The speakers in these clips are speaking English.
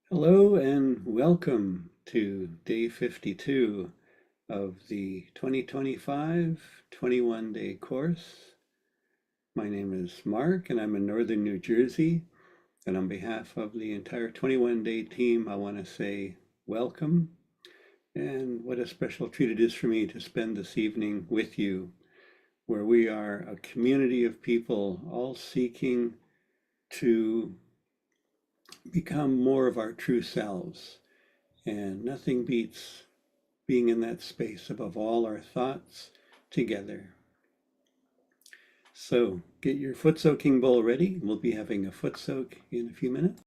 Hello and welcome to day 52 of the 2025 21-day course. My name is Mark and I'm in northern New Jersey. And on behalf of the entire 21-day team, I want to say welcome. And what a special treat it is for me to spend this evening with you, where we are a community of people all seeking to become more of our true selves. And nothing beats being in that space above all our thoughts together. So get your foot soaking bowl ready. We'll be having a foot soak in a few minutes.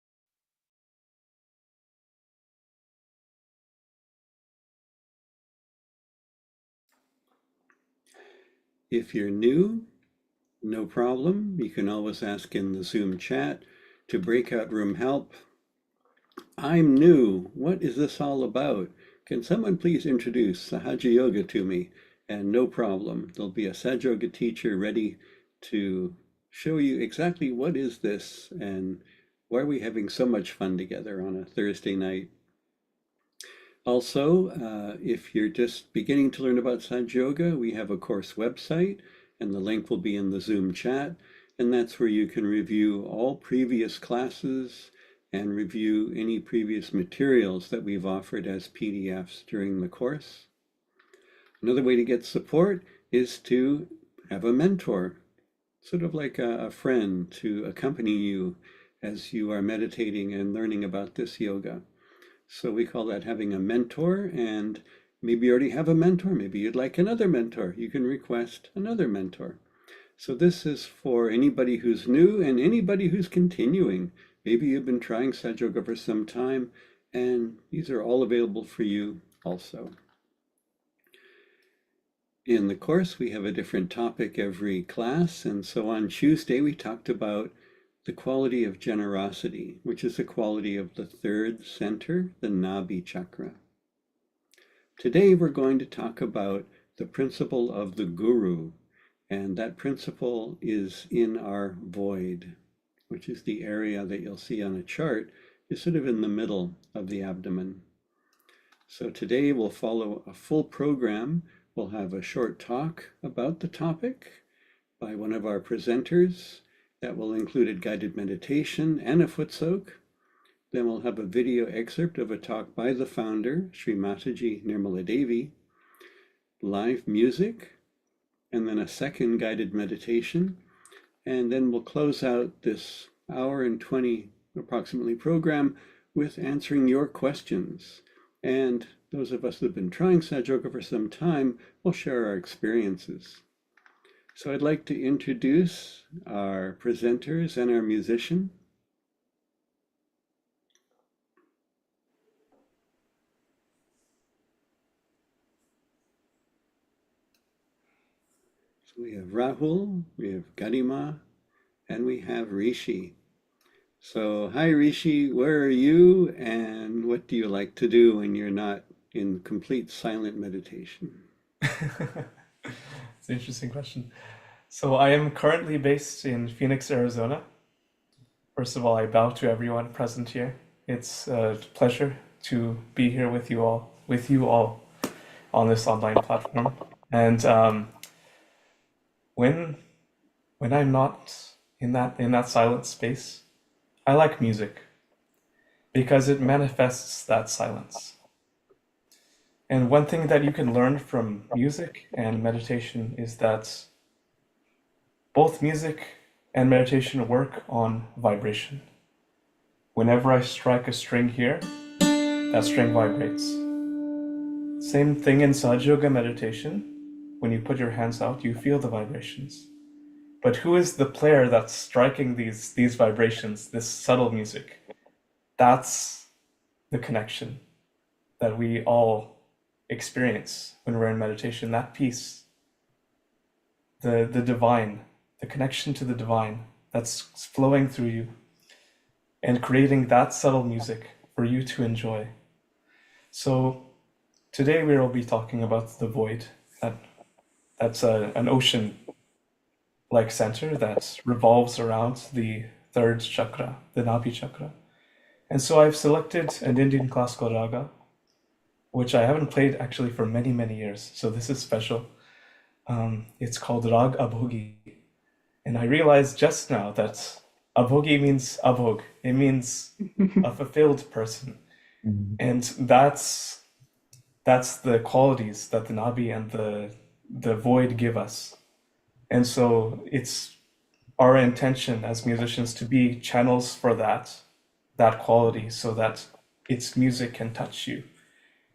If you're new, no problem. You can always ask in the Zoom chat to breakout room help. I'm new. What is this all about? Can someone please introduce Sahaja Yoga to me? And no problem. There'll be a Sahaja Yoga teacher ready to show you exactly what is this and why are we having so much fun together on a Thursday night. Also, if you're just beginning to learn about Sahaja Yoga, we have a course website and the link will be in the Zoom chat. And that's where you can review all previous classes and review any previous materials that we've offered as PDFs during the course. Another way to get support is to have a mentor, sort of like a friend to accompany you as you are meditating and learning about this yoga. So we call that having a mentor, and maybe you already have a mentor, maybe you'd like another mentor. You can request another mentor. So this is for anybody who's new and anybody who's continuing. Maybe you've been trying Sahaja Yoga for some time, and these are all available for you also. In the course, we have a different topic every class, and so on Tuesday we talked about the quality of generosity, which is the quality of the third center, the Nabhi chakra. Today we're going to talk about the principle of the guru, and that principle is in our void, which is the area that you'll see on a chart, is sort of in the middle of the abdomen. So today we'll follow a full program. We'll have a short talk about the topic by one of our presenters. That will include a guided meditation and a foot soak. Then we'll have a video excerpt of a talk by the founder, Shri Mataji Nirmala Devi, live music, and then a second guided meditation. And then we'll close out this hour and 20 approximately program with answering your questions. And those of us that have been trying Sahaja Yoga for some time will share our experiences. So I'd like to introduce our presenters and our musician. So we have Rahul, we have Garima, and we have Rishi. So hi Rishi, where are you and what do you like to do when you're not in complete silent meditation? It's an interesting question. So I am currently based in Phoenix, Arizona. First of all, I bow to everyone present here. It's a pleasure to be here with you all on this online platform. And when when I'm not in that silent space, I like music because it manifests that silence. And one thing that you can learn from music and meditation is that both music and meditation work on vibration. Whenever I strike a string here, that string vibrates. Same thing in Sahaja Yoga meditation. When you put your hands out, you feel the vibrations. But who is the player that's striking these vibrations, this subtle music? That's the connection that we all experience when we're in meditation. That peace, the divine, the connection to the divine that's flowing through you and creating that subtle music for you to enjoy. So today we will be talking about the void. That's an ocean-like center that revolves around the third chakra, the Nabhi chakra. And so I've selected an Indian classical raga, which I haven't played actually for many, many years. So this is special. It's called Rag Abhogi. And I realized just now that Abhogi means abhog. It means a fulfilled person. Mhm. And that's the qualities that the Nabi and the void give us. And so it's our intention as musicians to be channels for that quality so that its music can touch you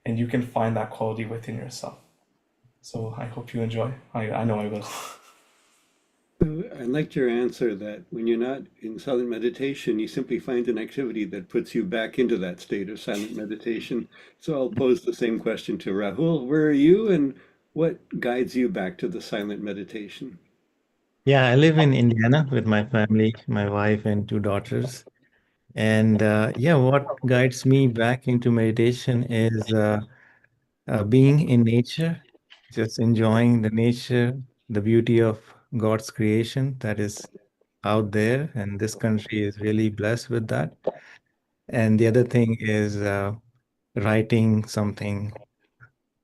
and you can find that quality within yourself. So I hope you enjoy. I know I will. I liked your answer that when you're not in silent meditation, you simply find an activity that puts you back into that state of silent meditation. So I'll pose the same question to Rahul. Where are you and what guides you back to the silent meditation? Yeah, I live in Indiana with my family, my wife and two daughters. And yeah, what guides me back into meditation is being in nature, just enjoying the nature, the beauty of God's creation that is out there. And this country is really blessed with that. And the other thing is writing something,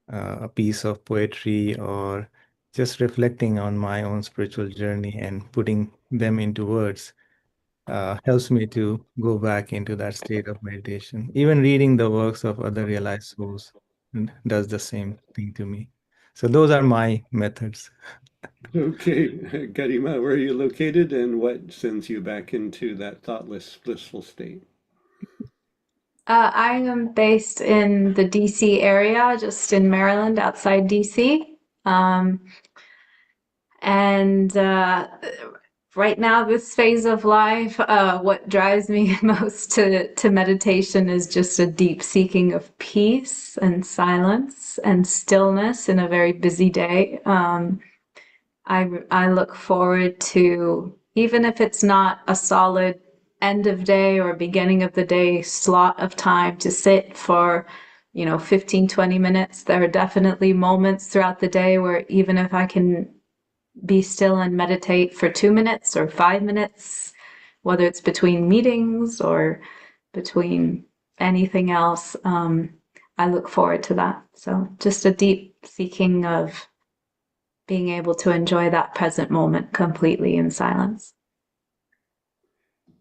a piece of poetry, or just reflecting on my own spiritual journey and putting them into words helps me to go back into that state of meditation. Even reading the works of other realized souls does the same thing to me. So those are my methods. Okay, Garima, where are you located and what sends you back into that thoughtless, blissful state? I am based in the DC area, just in Maryland, outside DC. And right now, this phase of life, what drives me most to meditation is just a deep seeking of peace and silence and stillness in a very busy day. I look forward to, even if it's not a solid end of day or beginning of the day slot of time to sit for, 15, 20 minutes. There are definitely moments throughout the day where even if I can be still and meditate for 2 minutes or 5 minutes, whether it's between meetings or between anything else, I look forward to that. So just a deep seeking of being able to enjoy that present moment completely in silence.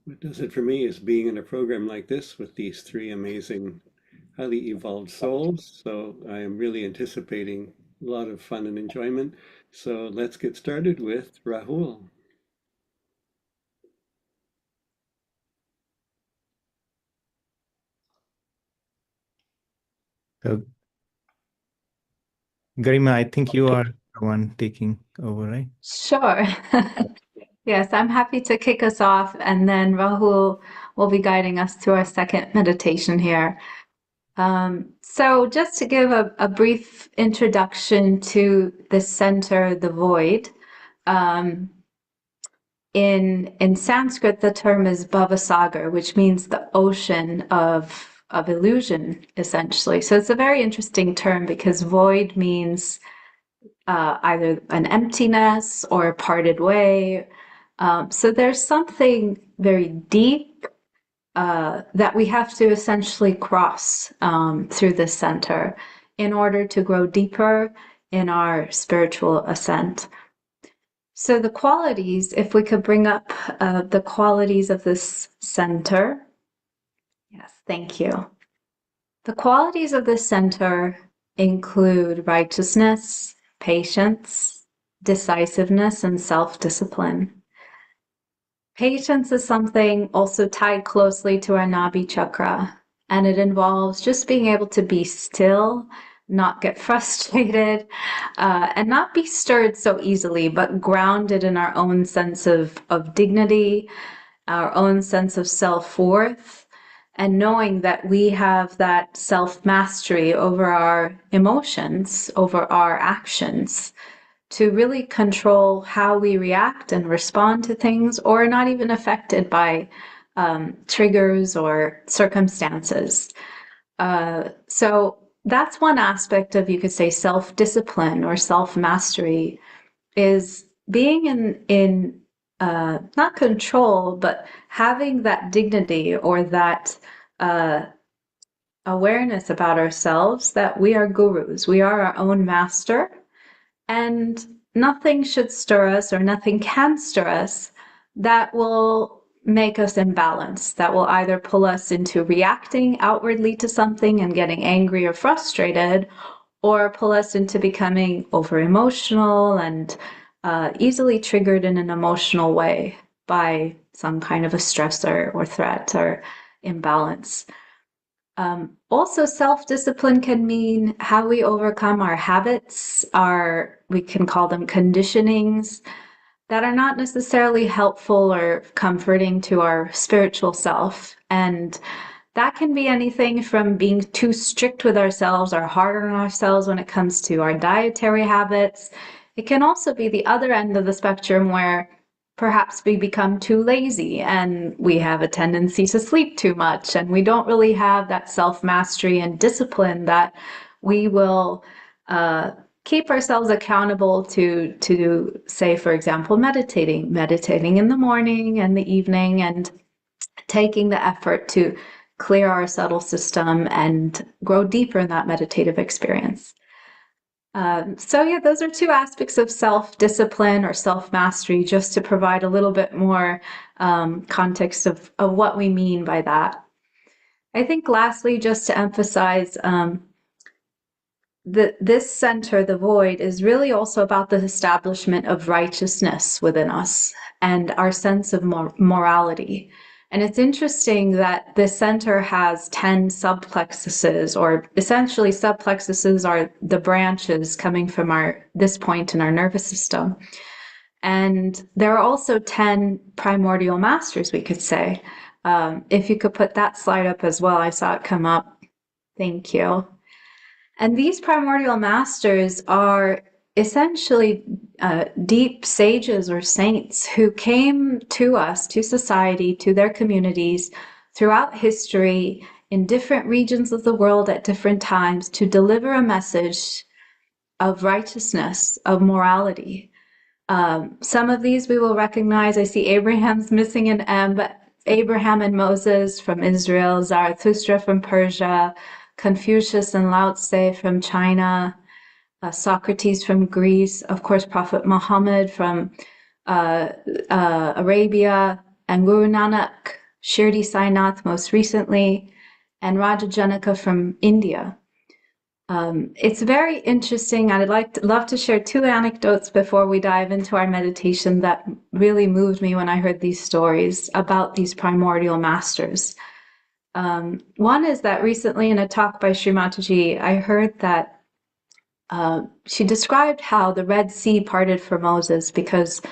What does it for me is being in a program like this with these three amazing, highly evolved souls. So I am really anticipating a lot of fun and enjoyment. So let's get started with Rahul. So, Garima, I think you are the one taking over, right? Sure. Yes, I'm happy to kick us off, and then Rahul will be guiding us through our second meditation here. So just to give a brief introduction to the center, the void, um, in Sanskrit, the term is Bhavasagar, which means the ocean of illusion, essentially. So it's a very interesting term because void means either an emptiness or a parted way. So there's something very deep that we have to essentially cross through this center in order to grow deeper in our spiritual ascent. So the qualities, if we could bring up the qualities of this center. Yes, thank you. The qualities of this center include righteousness, patience, decisiveness, and self-discipline. Patience is something also tied closely to our Nabi chakra, and it involves just being able to be still, not get frustrated, and not be stirred so easily, but grounded in our own sense of dignity, our own sense of self-worth, and knowing that we have that self-mastery over our emotions, over our actions, to really control how we react and respond to things, or not even affected by triggers or circumstances. So that's one aspect of, you could say, self-discipline or self-mastery, is being in not control, but having that dignity or that awareness about ourselves that we are gurus, we are our own master, and nothing should stir us, or nothing can stir us, that will make us imbalanced, that will either pull us into reacting outwardly to something and getting angry or frustrated, or pull us into becoming over emotional and easily triggered in an emotional way by some kind of a stressor or threat or imbalance. Also, self-discipline can mean how we overcome our habits, we can call them conditionings, that are not necessarily helpful or comforting to our spiritual self. And that can be anything from being too strict with ourselves or hard on ourselves when it comes to our dietary habits. It can also be the other end of the spectrum, where perhaps we become too lazy and we have a tendency to sleep too much, and we don't really have that self-mastery and discipline that we will keep ourselves accountable to say, for example, meditating in the morning and the evening, and taking the effort to clear our subtle system and grow deeper in that meditative experience. So yeah, those are two aspects of self-discipline or self-mastery, just to provide a little bit more context of what we mean by that. I think lastly, just to emphasize, this center, the void, is really also about the establishment of righteousness within us and our sense of morality. And it's interesting that this center has 10 subplexuses, or essentially subplexuses are the branches coming from this point in our nervous system. And there are also 10 primordial masters, we could say. If you could put that slide up as well, I saw it come up. Thank you. And these primordial masters are essentially deep sages or saints who came to us, to society, to their communities throughout history in different regions of the world at different times to deliver a message of righteousness, of morality. Some of these we will recognize. I see Abraham's missing an M, but Abraham and Moses from Israel, Zarathustra from Persia, Confucius and Lao Tse from China, Socrates from Greece, of course, Prophet Muhammad from Arabia, and Guru Nanak, Shirdi Sainath most recently, and Raja Janaka from India. It's very interesting. I'd love to share two anecdotes before we dive into our meditation that really moved me when I heard these stories about these primordial masters. One is that recently in a talk by Shri Mataji, I heard that she described how the Red Sea parted for Moses because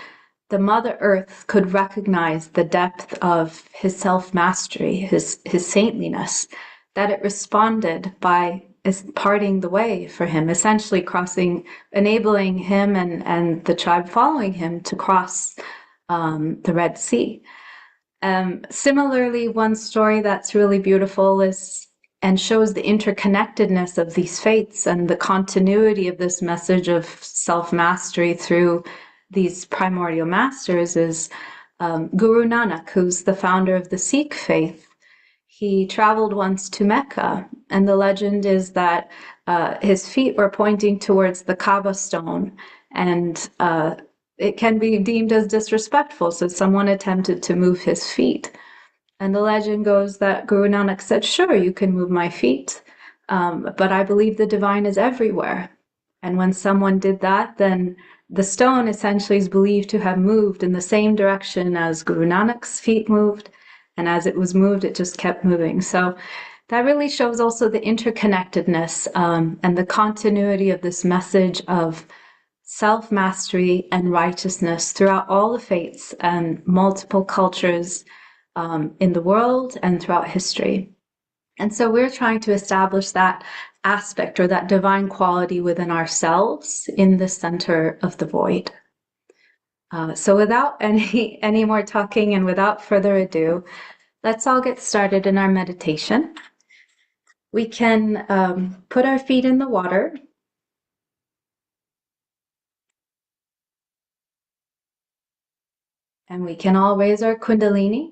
the Mother Earth could recognize the depth of his self-mastery, his saintliness, that it responded by parting the way for him, essentially enabling him and the tribe following him to cross the Red Sea. Similarly, one story that's really beautiful and shows the interconnectedness of these faiths and the continuity of this message of self-mastery through these primordial masters is Guru Nanak, who's the founder of the Sikh faith. He traveled once to Mecca, and the legend is that his feet were pointing towards the Kaaba stone, and it can be deemed as disrespectful, so someone attempted to move his feet. And the legend goes that Guru Nanak said, "Sure, you can move my feet, but I believe the divine is everywhere." And when someone did that, then the stone essentially is believed to have moved in the same direction as Guru Nanak's feet moved, and as it was moved, it just kept moving. So that really shows also the interconnectedness and the continuity of this message of self-mastery and righteousness throughout all the faiths and multiple cultures in the world and throughout history. And so we're trying to establish that aspect or that divine quality within ourselves in the center of the void. So without any more talking and without further ado, let's all get started in our meditation. We can put our feet in the water. And we can all raise our Kundalini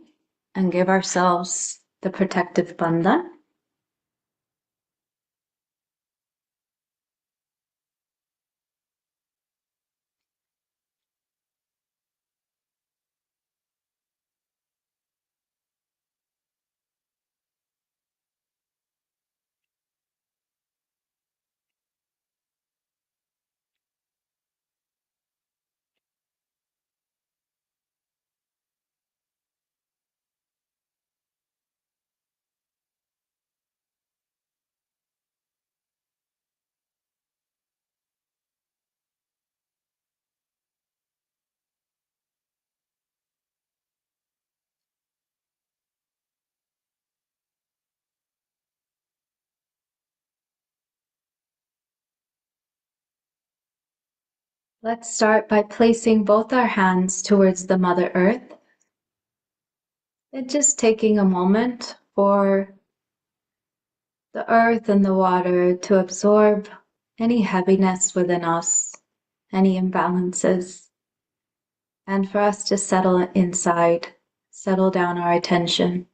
and give ourselves the protective bandhan. Let's start by placing both our hands towards the Mother Earth and just taking a moment for the earth and the water to absorb any heaviness within us, any imbalances, and for us to settle inside, settle down our attention.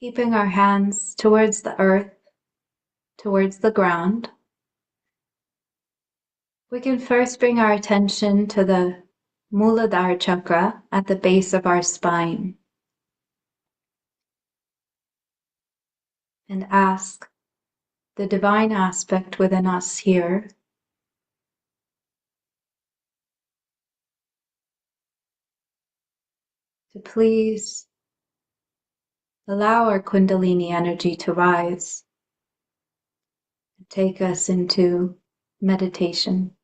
Keeping our hands towards the earth, towards the ground, we can first bring our attention to the Muladhara chakra at the base of our spine and ask the divine aspect within us here to please allow our Kundalini energy to rise and take us into meditation.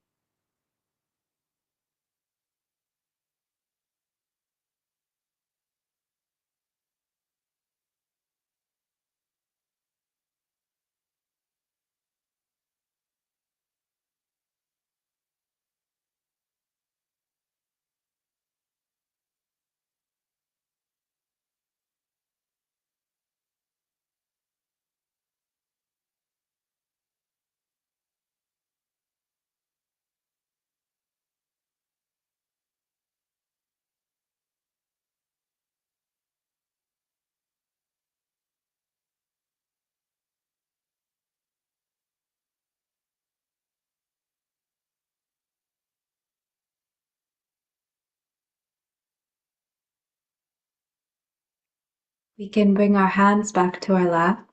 We can bring our hands back to our lap.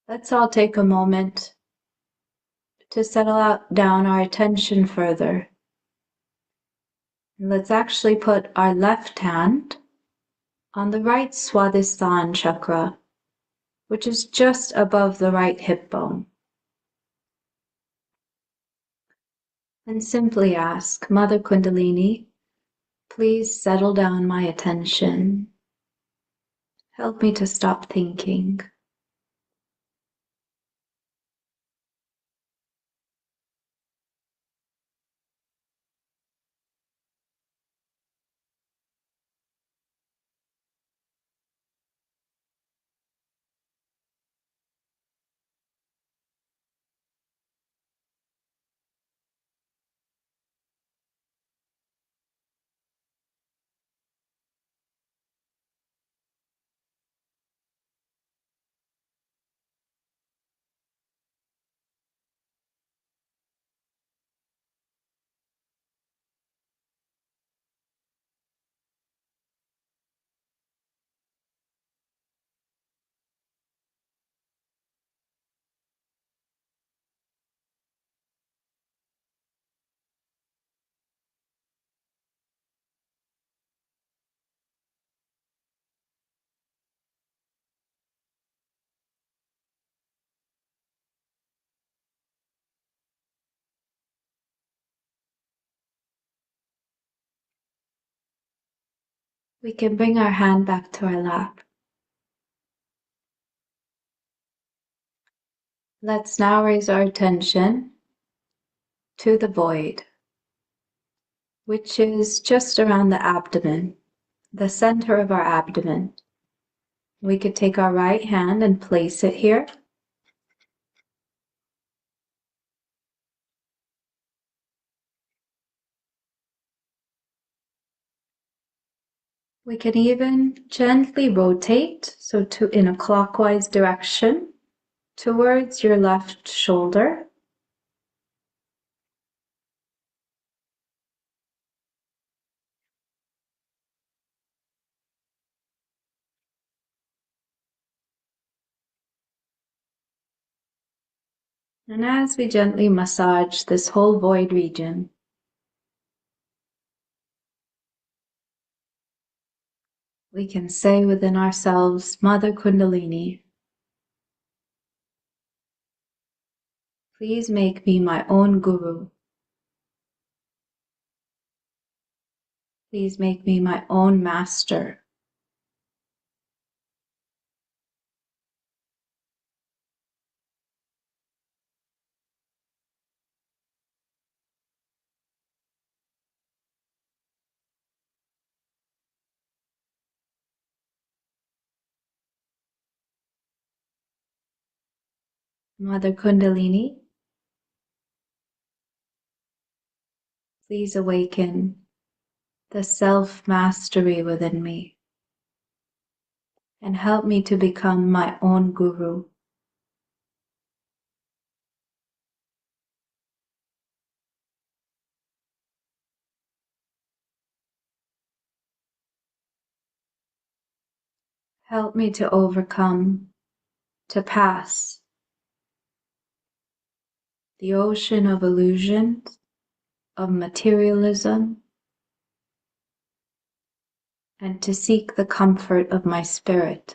Let's all take a moment to settle down our attention further. Let's actually put our left hand on the right Swadhisthana chakra, which is just above the right hip bone. And simply ask, Mother Kundalini, please settle down my attention. Help me to stop thinking. We can bring our hand back to our lap. Let's now raise our attention to the void, which is just around the abdomen, the center of our abdomen. We could take our right hand and place it here. We can even gently rotate, so in a clockwise direction towards your left shoulder. And as we gently massage this whole void region, we can say within ourselves, Mother Kundalini, please make me my own guru. Please make me my own master. Mother Kundalini, please awaken the self-mastery within me and help me to become my own guru. Help me to overcome, to pass the ocean of illusions, of materialism, and to seek the comfort of my spirit.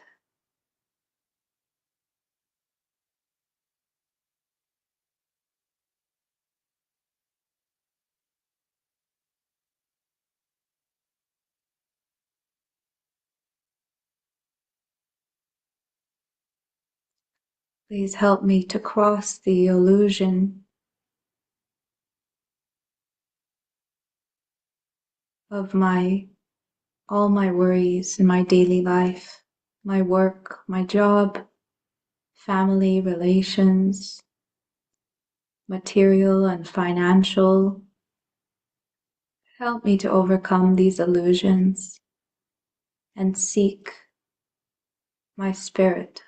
Please help me to cross the illusion of all my worries in my daily life, my work, my job, family, relations, material and financial. Help me to overcome these illusions and seek my spirit.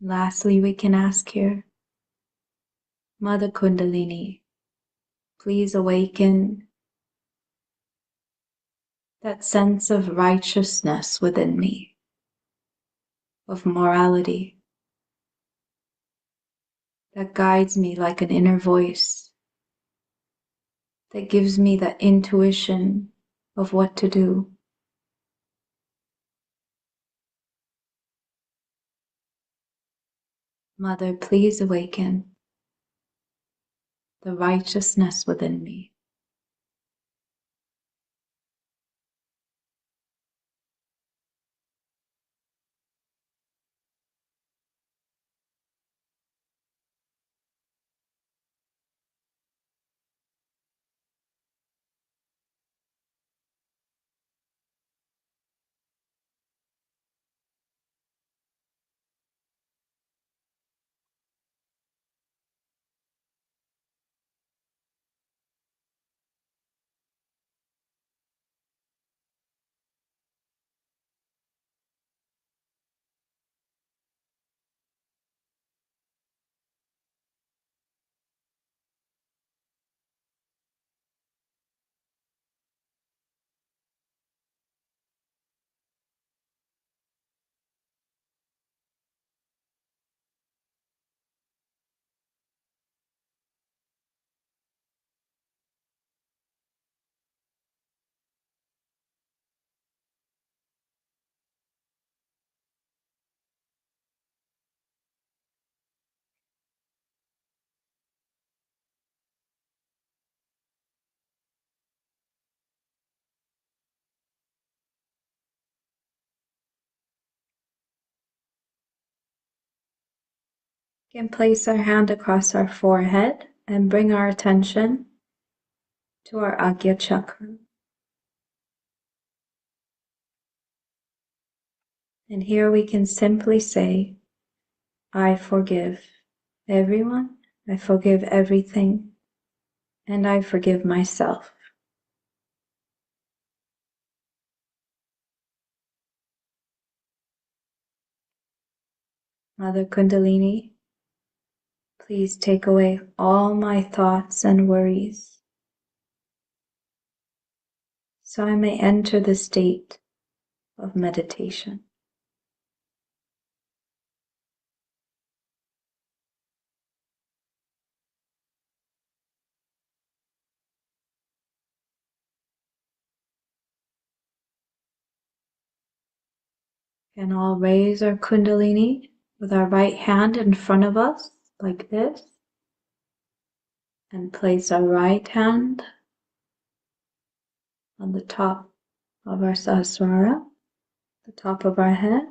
Lastly, we can ask here, Mother Kundalini, please awaken that sense of righteousness within me, of morality, that guides me like an inner voice, that gives me the intuition of what to do. Mother, please awaken the righteousness within me. We can place our hand across our forehead and bring our attention to our Agya chakra. And here we can simply say, I forgive everyone, I forgive everything, and I forgive myself. Mother Kundalini, please take away all my thoughts and worries, so I may enter the state of meditation. And all raise our Kundalini with our right hand in front of us, like this, and place our right hand on the top of our Sahasrara, the top of our head.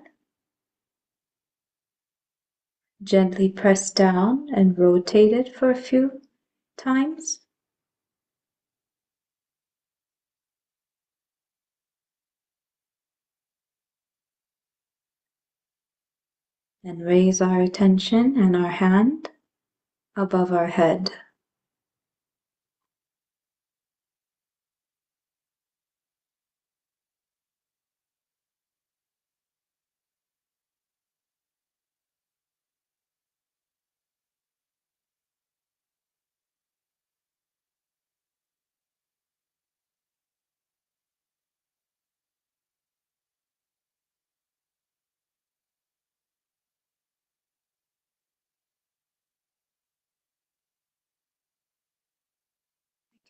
Gently press down and rotate it for a few times. And raise our attention and our hand above our head.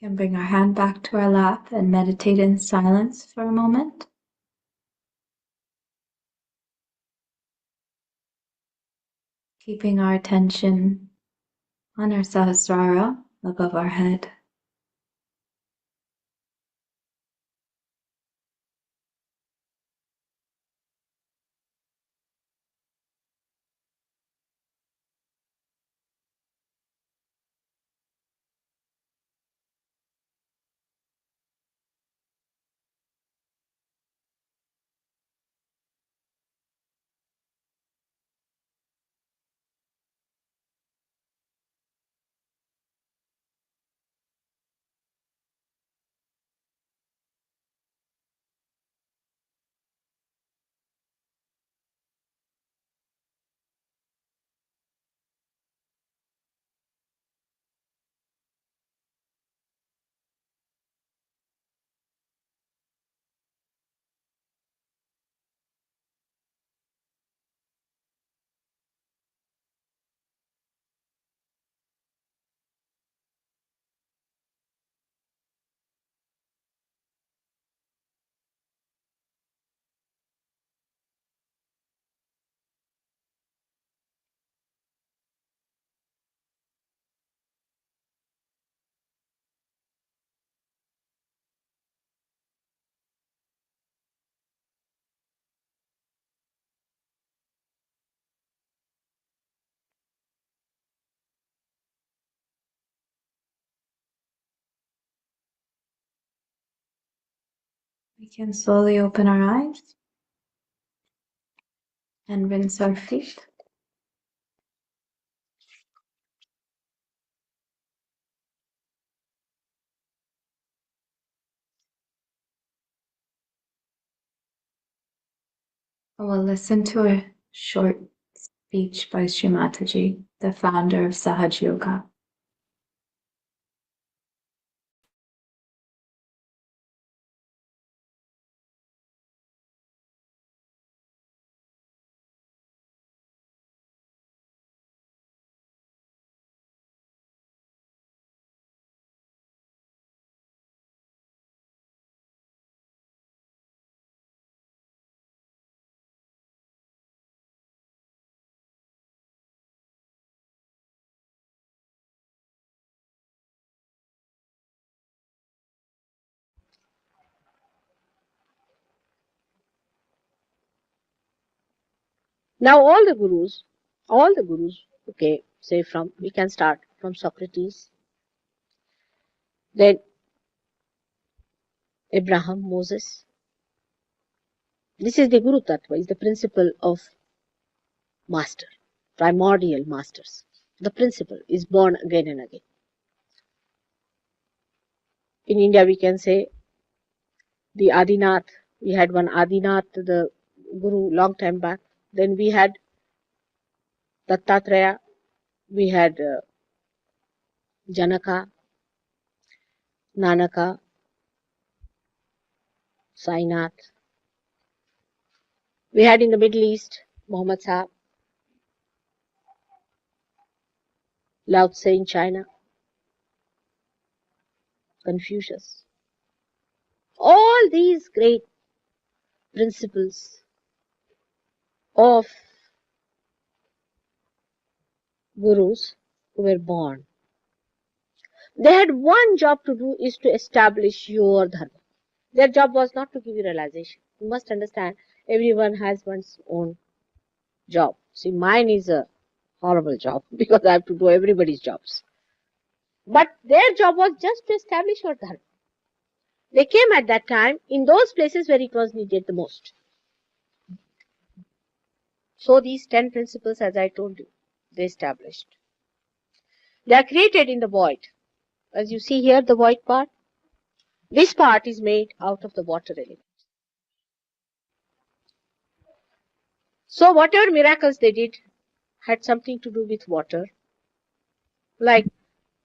We can bring our hand back to our lap and meditate in silence for a moment. Keeping our attention on our Sahasrara above our head. We can slowly open our eyes and rinse our feet. And we'll listen to a short speech by Shri Mataji, the founder of Sahaja Yoga. Now all the gurus Okay, say we can start from Socrates, then Abraham, Moses. This is the Guru Tattva, is the principle of master, primordial masters. The principle is born again and again. In India, we can say the Adinath. We had one Adinath, the Guru, long time back. Then we had Dattatreya, we had Janaka, Nanaka, Sainath. We had in the Middle East Muhammad Sahib, Lao Tse in China, Confucius. All these great principles of gurus who were born, they had one job to do, is to establish your dharma. Their job was not to give you realization. You must understand, everyone has one's own job. See, mine is a horrible job because I have to do everybody's jobs. But their job was just to establish your dharma. They came at that time in those places where it was needed the most. So these 10 principles, as I told you, they established. They are created in the void. As you see here, the void part, this part is made out of the water element. So whatever miracles they did had something to do with water, like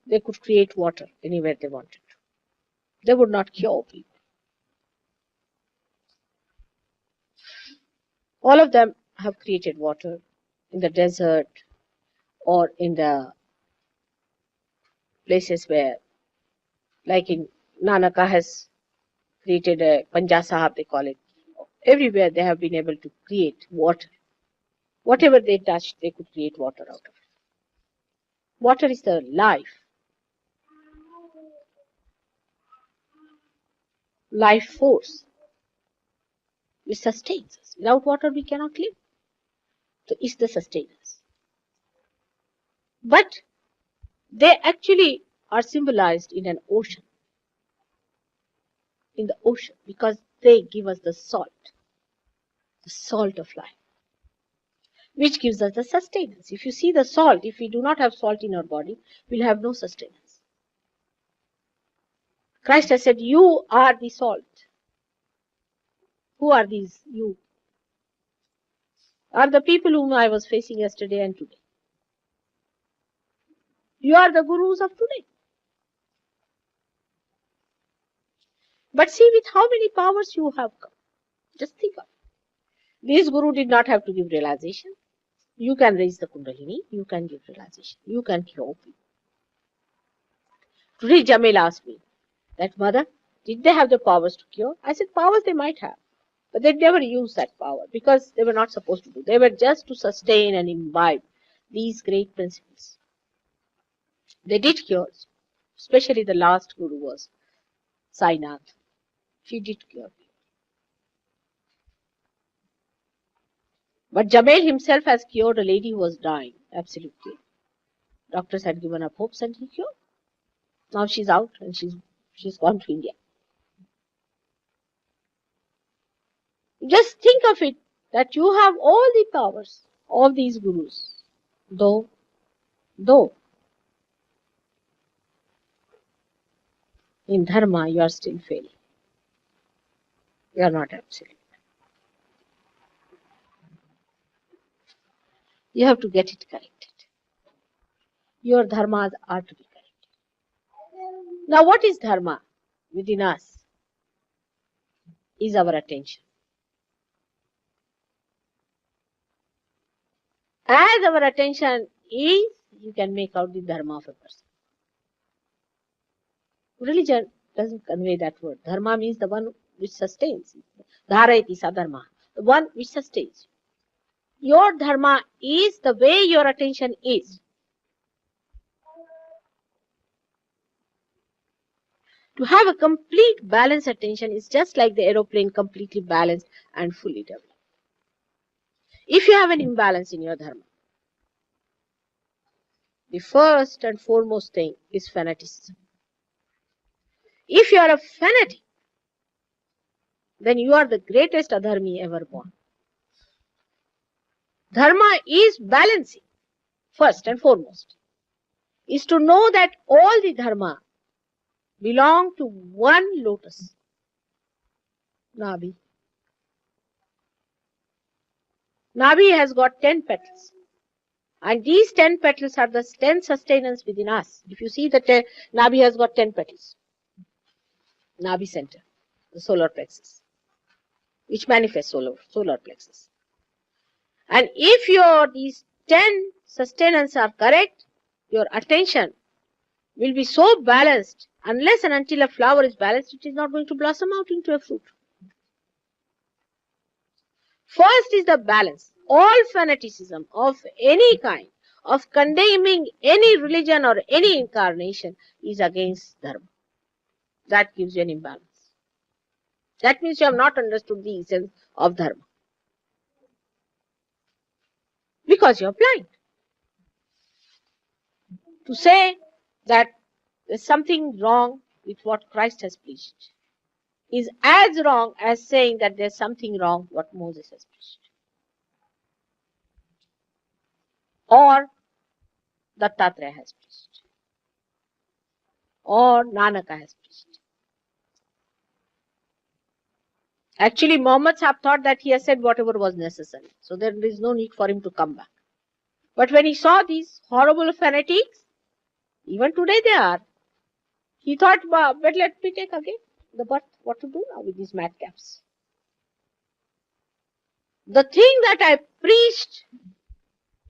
they could create water anywhere they wanted to. They would not cure people. All of them have created water in the desert or in the places where, like in Nanaka has created a Panja Sahab, they call it. Everywhere they have been able to create water. Whatever they touched, they could create water out of it. Water is the life force. It sustains us. Without water, we cannot live. So it's the sustenance. But they actually are symbolized in an ocean. In the ocean, because they give us the salt of life, which gives us the sustenance. If you see the salt, if we do not have salt in our body, we'll have no sustenance. Christ has said, you are the salt. Who are these you? Are the people whom I was facing yesterday and today. You are the gurus of today. But see with how many powers you have come. Just think of it. This guru did not have to give realization. You can raise the kundalini, you can give realization, you can cure people. Today Jamil asked me that, mother, did they have the powers to cure? I said, powers they might have, but they never used that power because they were not supposed to do. They were just to sustain and imbibe these great principles. They did cure, especially the last guru was Sainath. She did cure people. But Jamil himself has cured a lady who was dying, absolutely. Doctors had given up hopes and he cured. Now she's out and she's gone to India. Just think of it, that you have all the powers of these gurus, though in dharma you are still failing. You are not absolute. You have to get it corrected. Your dharmas are to be corrected. Now what is dharma within us? Is our attention. As our attention is, you can make out the dharma of a person. Religion doesn't convey that word. Dharma means the one which sustains. Dharayati sadharma, the one which sustains. Your dharma is the way your attention is. To have a complete balanced attention is just like the aeroplane, completely balanced and fully developed. If you have an imbalance in your dharma, the first and foremost thing is fanaticism. If you are a fanatic, then you are the greatest adharmi ever born. Dharma is balancing, first and foremost, is to know that all the dharma belong to one lotus, Nabi. Nabi has got 10 petals. And these 10 petals are the 10 sustenance within us. If you see that Nabi has got 10 petals. Nabi center, the solar plexus, which manifests solar plexus. And if these 10 sustenance are correct, your attention will be so balanced. Unless and until a flower is balanced, it is not going to blossom out into a fruit. First is the balance. All fanaticism of any kind, of condemning any religion or any incarnation, is against dharma. That gives you an imbalance. That means you have not understood the essence of dharma. Because you are blind. To say that there's something wrong with what Christ has preached is as wrong as saying that there's something wrong what Moses has preached. Or Dattatreya has preached. Or Nanaka has preached. Actually, Muhammad Sahib thought that he has said whatever was necessary. So there is no need for him to come back. But when he saw these horrible fanatics, even today they are, he thought, but let me take again the birth. What to do now with these madcaps? The thing that I preached,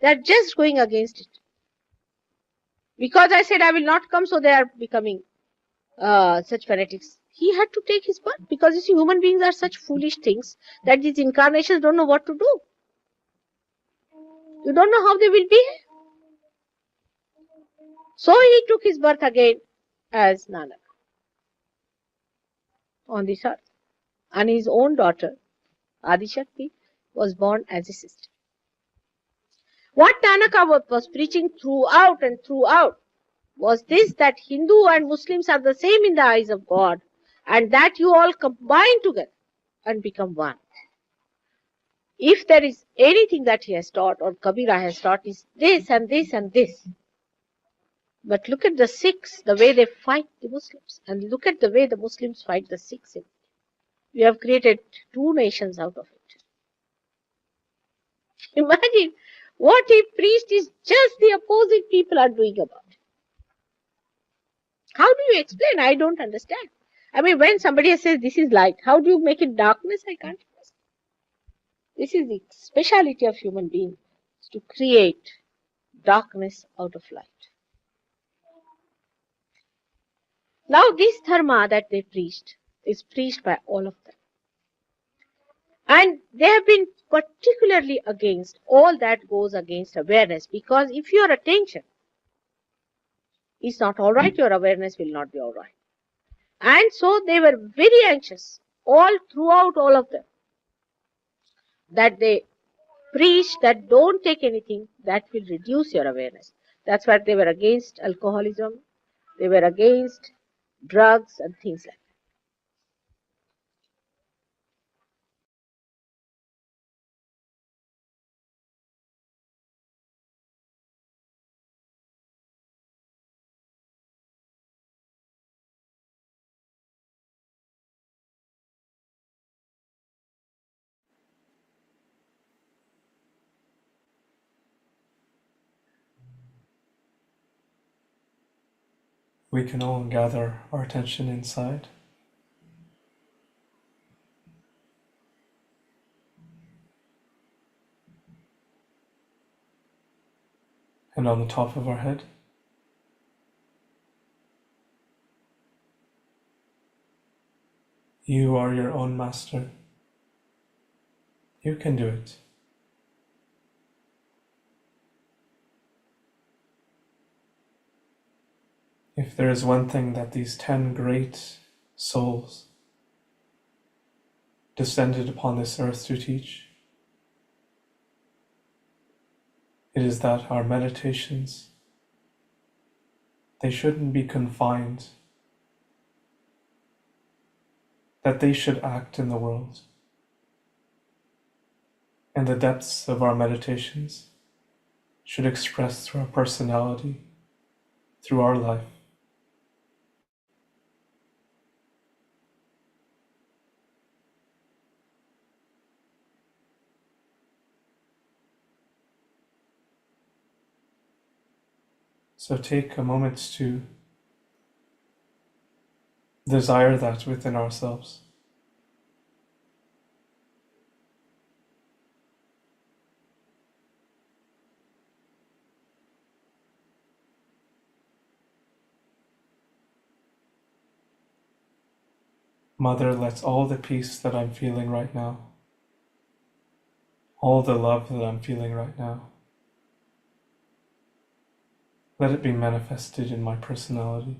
they are just going against it. Because I said I will not come, so they are becoming such fanatics. He had to take his birth because you see, human beings are such foolish things that these incarnations don't know what to do. You don't know how they will behave. So he took his birth again as Nanak on this earth. And his own daughter, Adishakti, was born as a sister. What Nanaka was preaching throughout and throughout was this, that Hindu and Muslims are the same in the eyes of God, and that you all combine together and become one. If there is anything that he has taught or Kabira has taught, is this and this and this. But look at the Sikhs, the way they fight the Muslims, and look at the way the Muslims fight the Sikhs. We have created two nations out of it. Imagine what he preached is just the opposite people are doing about it. How do you explain? I don't understand. I mean, when somebody says this is light, how do you make it darkness? I can't understand. This is the speciality of human being, to create darkness out of light. Now this dharma that they preached is preached by all of them. And they have been particularly against all that goes against awareness, because if your attention is not all right, your awareness will not be all right. And so they were very anxious all throughout, all of them, that they preach that don't take anything that will reduce your awareness. That's why they were against alcoholism, they were against drugs and things like that. We can all gather our attention inside. And on the top of our head. You are your own master. You can do it. If there is one thing that these 10 great souls descended upon this earth to teach, it is that our meditations they shouldn't be confined, that they should act in the world. And the depths of our meditations should express through our personality, through our life. So take a moment to desire that within ourselves. Mother, let all the peace that I'm feeling right now, all the love that I'm feeling right now, let it be manifested in my personality.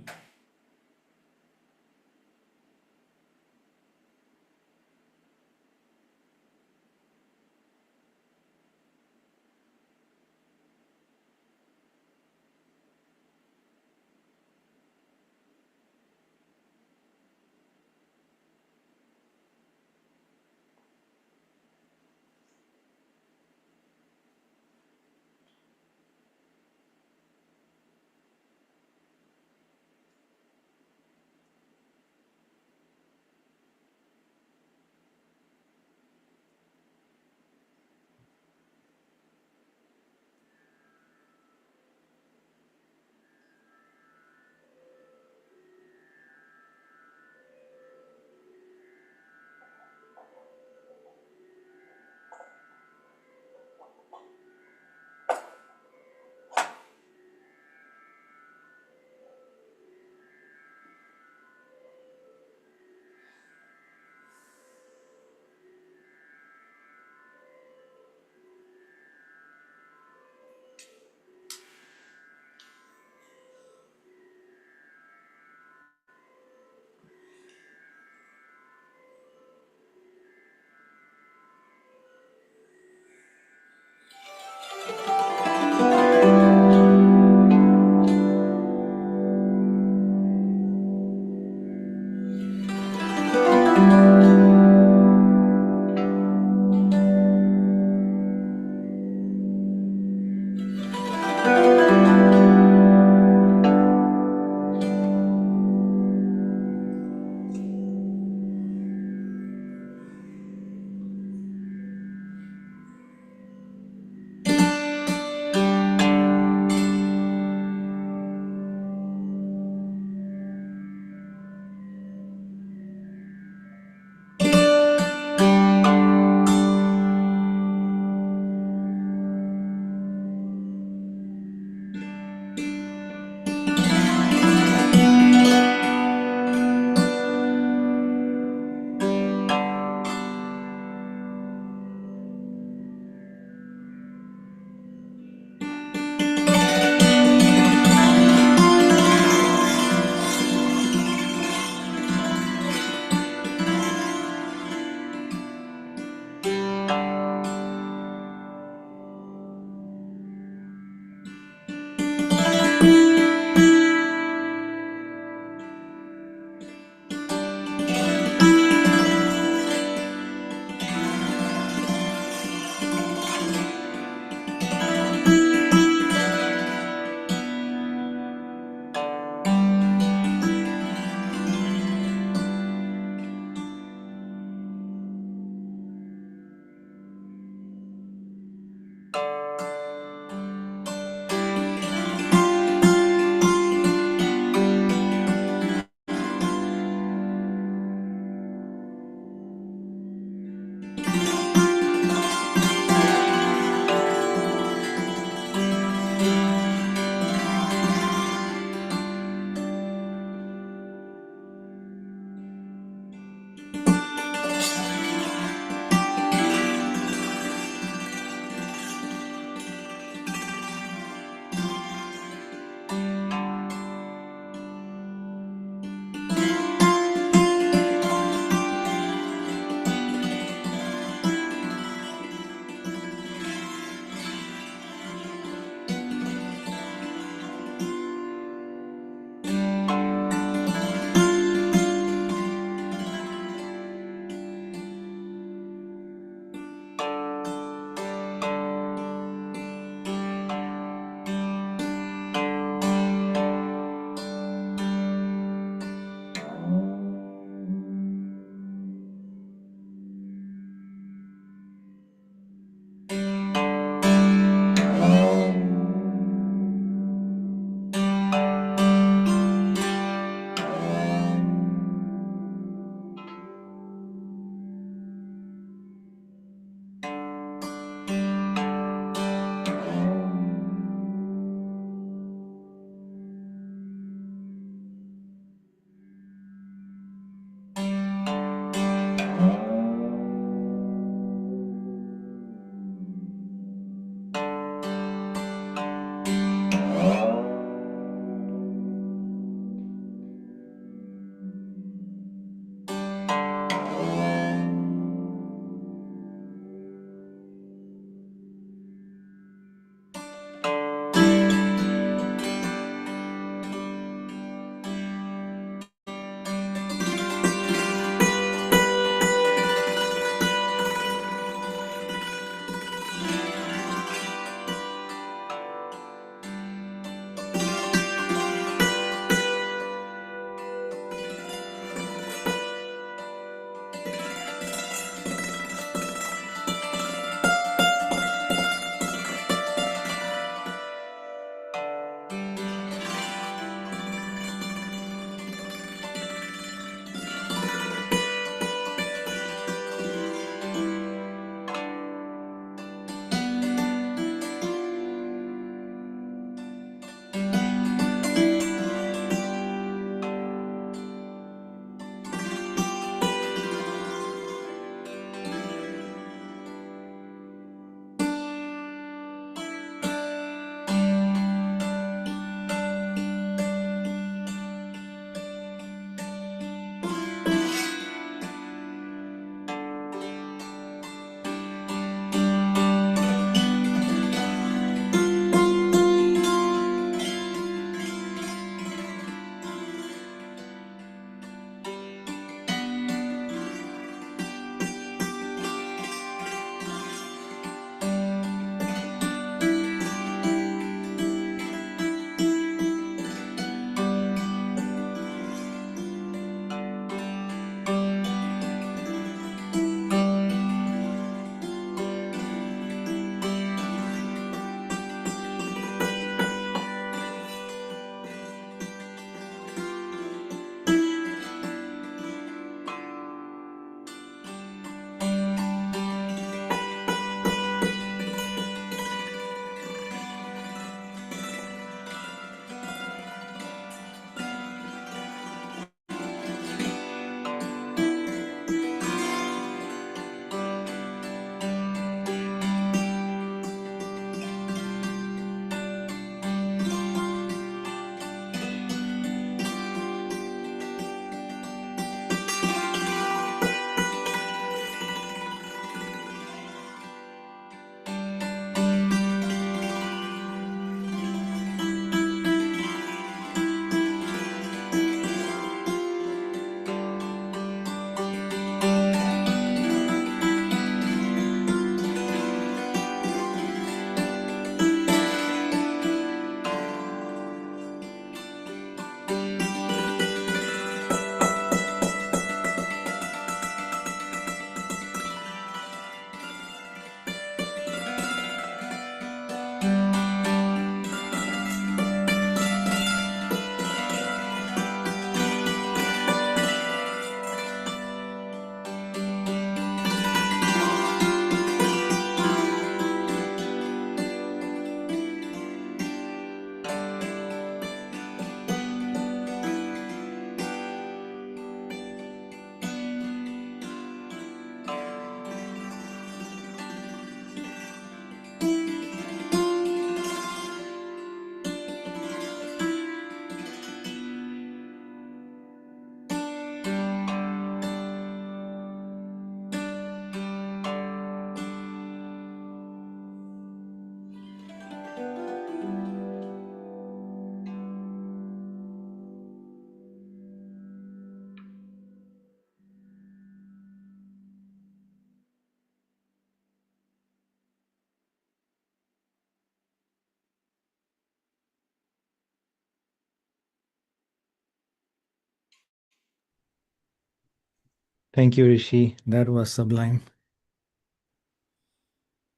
Thank you, Rishi. That was sublime.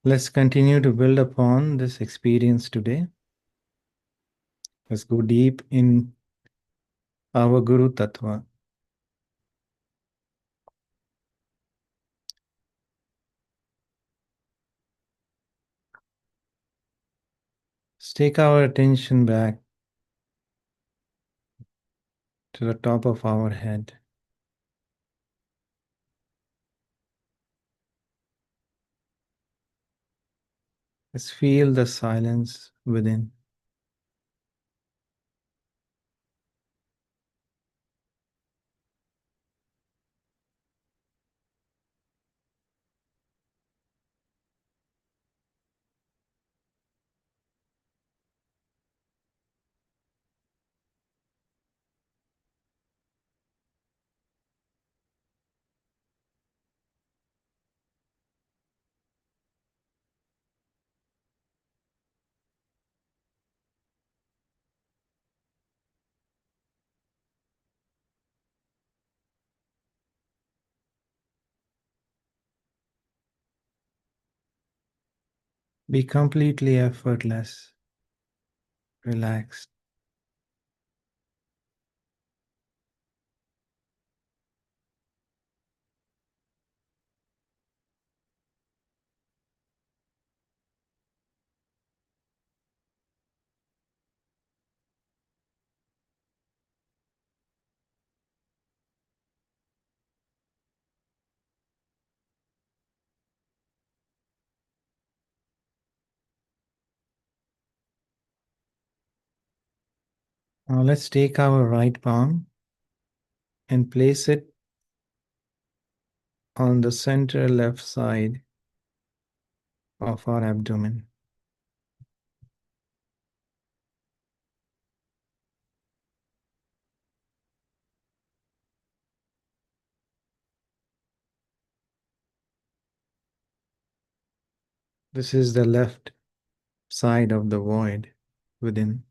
Let's continue to build upon this experience today. Let's go deep in our Guru Tattva. Let's take our attention back to the top of our head. Let's feel the silence within. Be completely effortless, relaxed. Now let's take our right palm and place it on the center left side of our abdomen. This is the left side of the void within.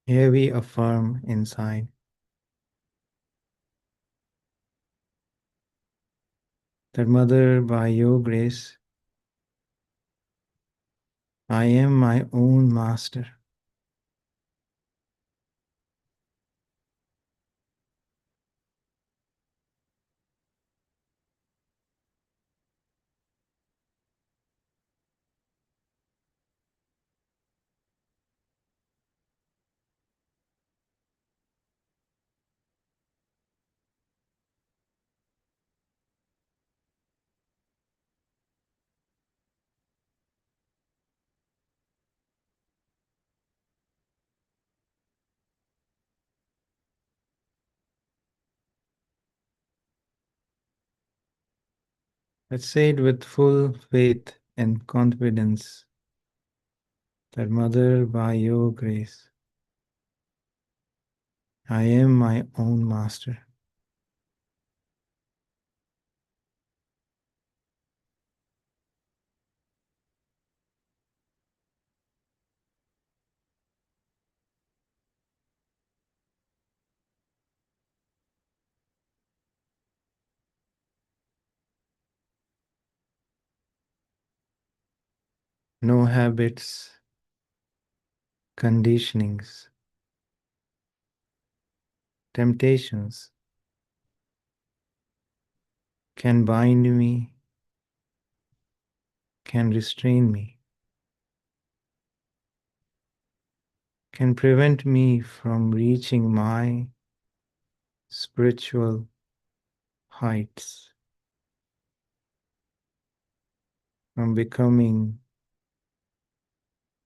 Here we affirm inside that, Mother, by your grace, I am my own master. Let's say it with full faith and confidence that, Mother, by your grace, I am my own master. No habits, conditionings, temptations can bind me, can restrain me, can prevent me from reaching my spiritual heights. I'm becoming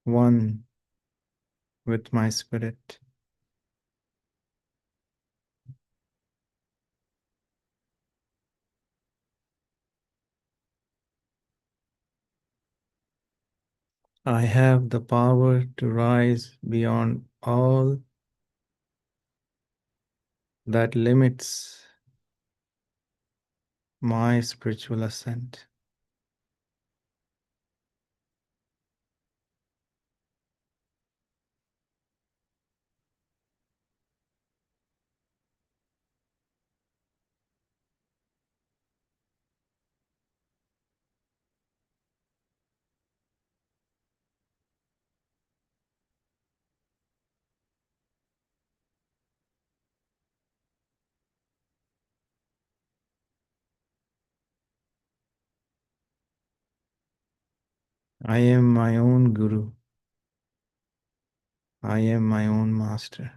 one with my spirit. I have the power to rise beyond all that limits my spiritual ascent. I am my own guru. I am my own master.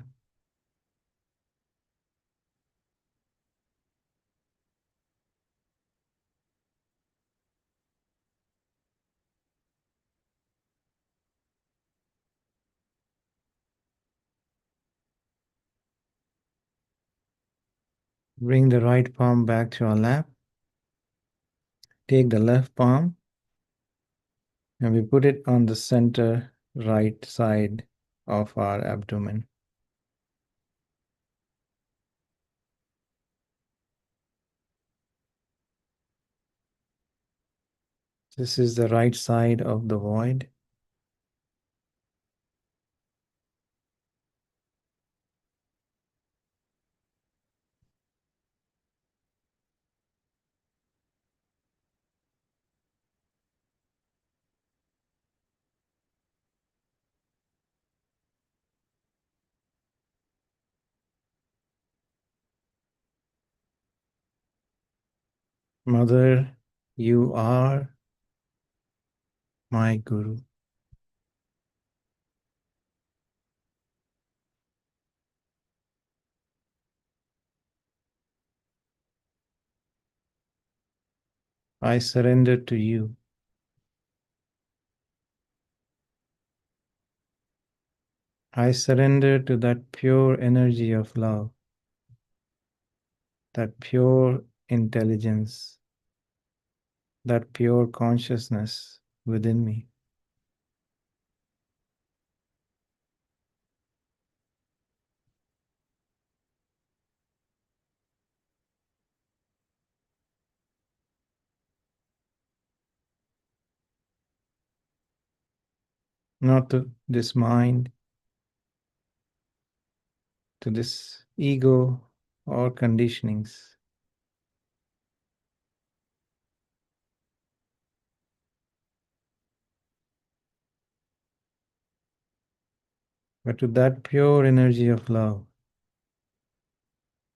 Bring the right palm back to our lap. Take the left palm and we put it on the center right side of our abdomen. This is the right side of the void. Mother, you are my guru. I surrender to you. I surrender to that pure energy of love, that pure intelligence, that pure consciousness within me. Not to this mind, to this ego or conditionings, but to that pure energy of love.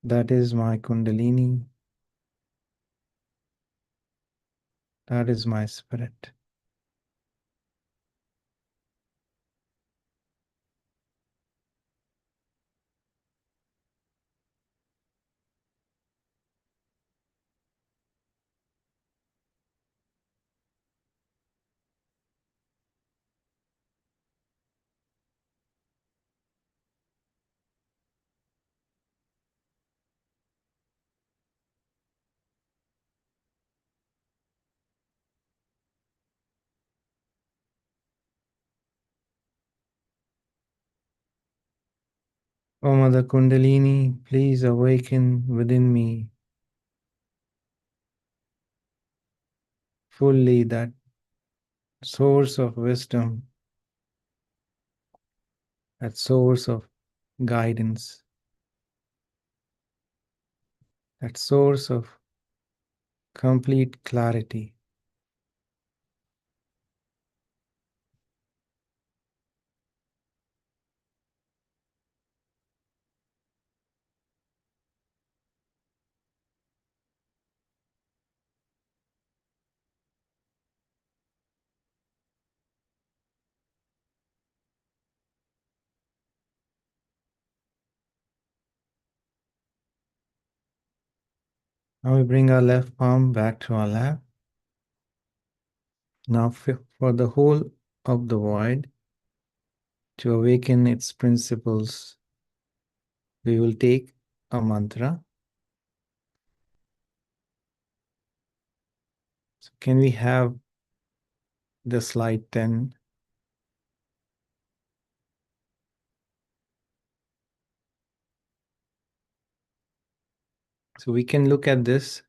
That is my Kundalini. That is my spirit. O Mother Kundalini, please awaken within me fully that source of wisdom, that source of guidance, that source of complete clarity. Now we bring our left palm back to our lap. Now, for the whole of the void to awaken its principles, we will take a mantra. So can we have the slide 10? So we can look at this.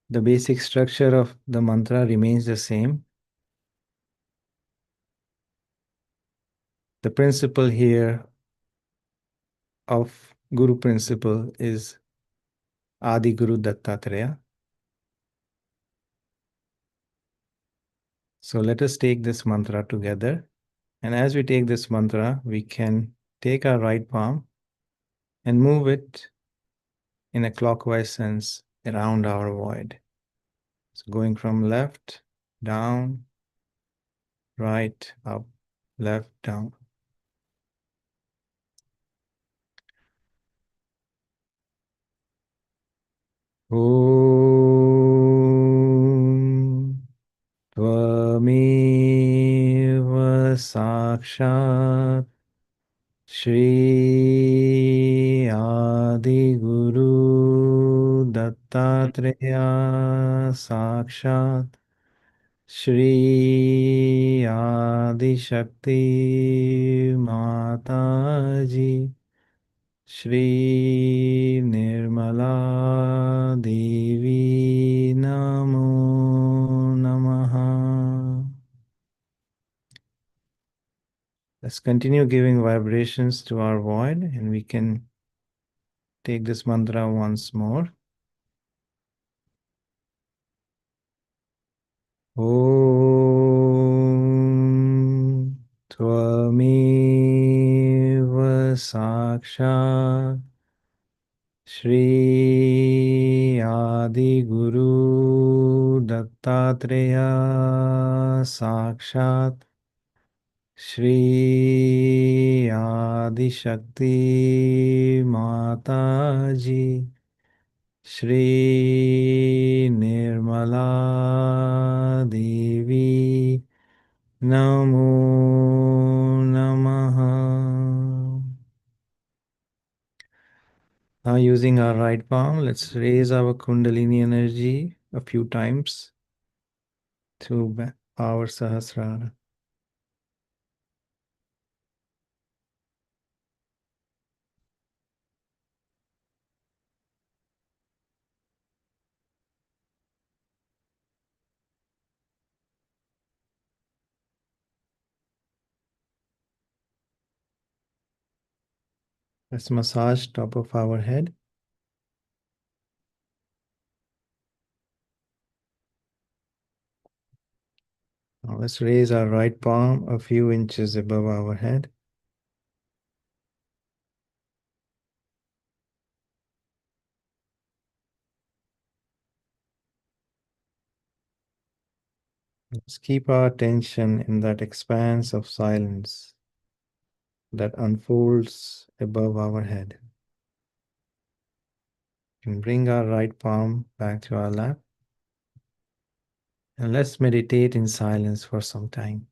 The basic structure of the mantra remains the same. The principle here of Guru principle is Adi Guru Dattatreya. So let us take this mantra together. And as we take this mantra, we can take our right palm and move it in a clockwise sense around our void. So going from left, down, right, up, left, down. Om Tvameva Sakshat Shri Adi Guru Dattatreya Sakshat Shri Adi Shakti Mataji Shri Nirmala Devi Namo Namaha. Let's continue giving vibrations to our void, and we can take this mantra once more. Om Tvameva Sakshat Shri Adi Guru Dattatreya Sakshat Shri Adi Shakti Mataji Shri Nirmala Devi Namo Namaha. Now using our right palm, let's raise our Kundalini energy a few times to our Sahasrara. Let's massage top of our head. Now let's raise our right palm a few inches above our head. Let's keep our attention in that expanse of silence that unfolds above our head. And bring our right palm back to our lap. And let's meditate in silence for some time.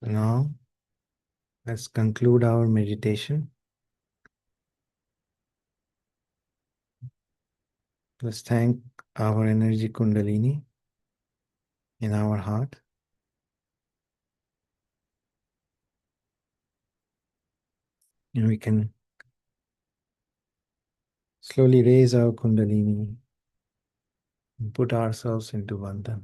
Now, let's conclude our meditation. Let's thank our energy kundalini in our heart. And we can slowly raise our kundalini and put ourselves into bandhan.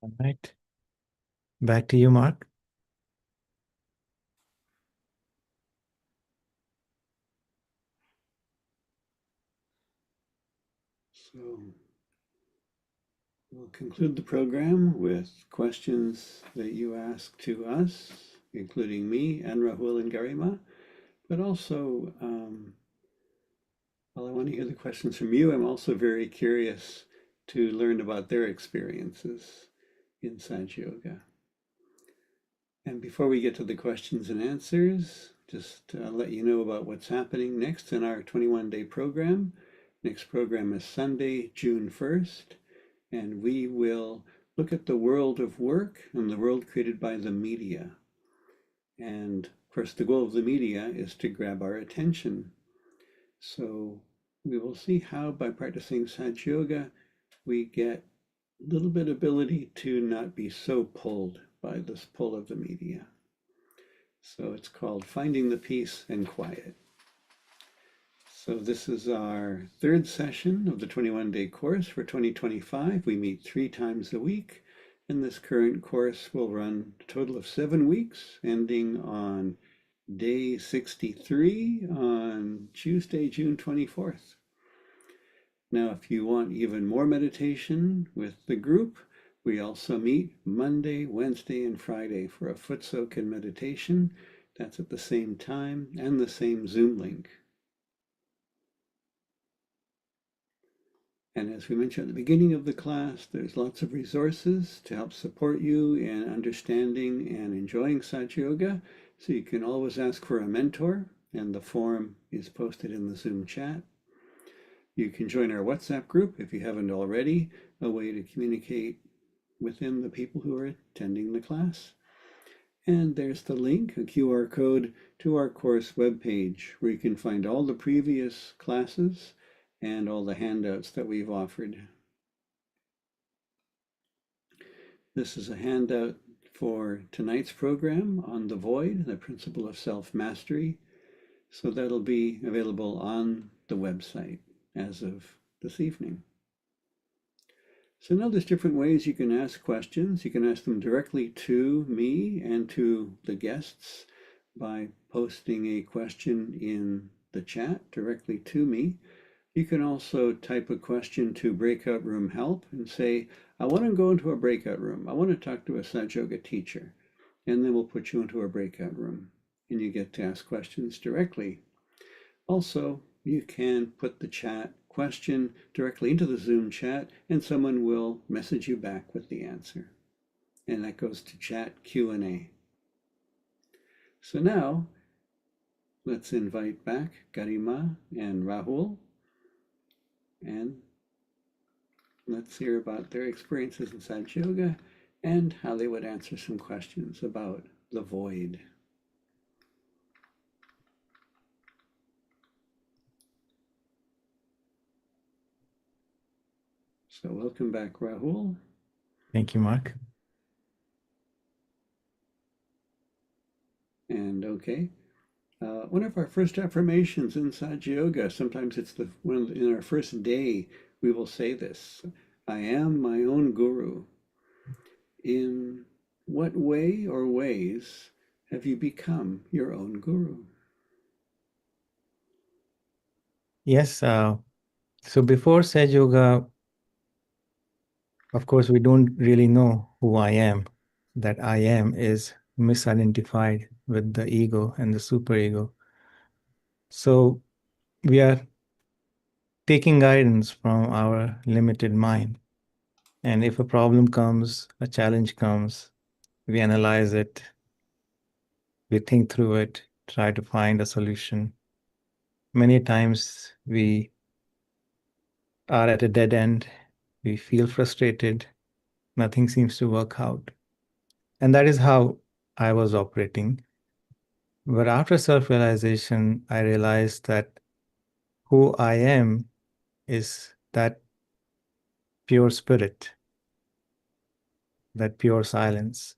All right. Back to you, Mark. So we'll conclude the program with questions that you ask to us, including me and Rahul and Garima, but also, while I want to hear the questions from you, I'm also very curious to learn about their experiences in Sahaja Yoga. And before we get to the questions and answers, just let you know about what's happening next in our 21-day program. Next program is Sunday, June 1st, and we will look at the world of work and the world created by the media. And of course, the goal of the media is to grab our attention. So we will see how, by practicing Sahaja Yoga, we get a little bit ability to not be so pulled by this pull of the media. So it's called Finding the Peace and Quiet. So this is our third session of the 21-day course for 2025. We meet 3 times a week, and this current course will run a total of 7 weeks, ending on day 63 on Tuesday, June 24th. Now, if you want even more meditation with the group, we also meet Monday, Wednesday, and Friday for a foot soak and meditation. That's at the same time and the same Zoom link. And as we mentioned at the beginning of the class, there's lots of resources to help support you in understanding and enjoying Sahaja Yoga. So you can always ask for a mentor, and the form is posted in the Zoom chat. You can join our WhatsApp group if you haven't already, a way to communicate within the people who are attending the class. And there's the link, a QR code to our course webpage, where you can find all the previous classes and all the handouts that we've offered. This is a handout for tonight's program on the void, the principle of self-mastery. So that'll be available on the website as of this evening. So now there's different ways you can ask questions. You can ask them directly to me and to the guests by posting a question in the chat directly to me. You can also type a question to Breakout Room Help and say, I want to go into a breakout room. I want to talk to a Sahaja Yoga teacher. And then we'll put you into a breakout room and you get to ask questions directly. Also, you can put the chat question directly into the Zoom chat and someone will message you back with the answer. And that goes to chat Q&A. So now, let's invite back Garima and Rahul, and let's hear about their experiences in Sahaja Yoga and how they would answer some questions about the void. So welcome back, Rahul. Thank you, Mark. And okay, one of our first affirmations in Sahaja Yoga, sometimes it's in our first day, we will say this: I am my own guru. In what way or ways have you become your own guru? Yes. So before Sahaja Yoga, of course, we don't really know who I am. That I am is misidentified with the ego and the superego. So we are taking guidance from our limited mind. And if a problem comes, a challenge comes, we analyze it, we think through it, try to find a solution. Many times we are at a dead end, we feel frustrated, nothing seems to work out. And that is how I was operating. But after self realization, I realized that who I am is that pure spirit, that pure silence.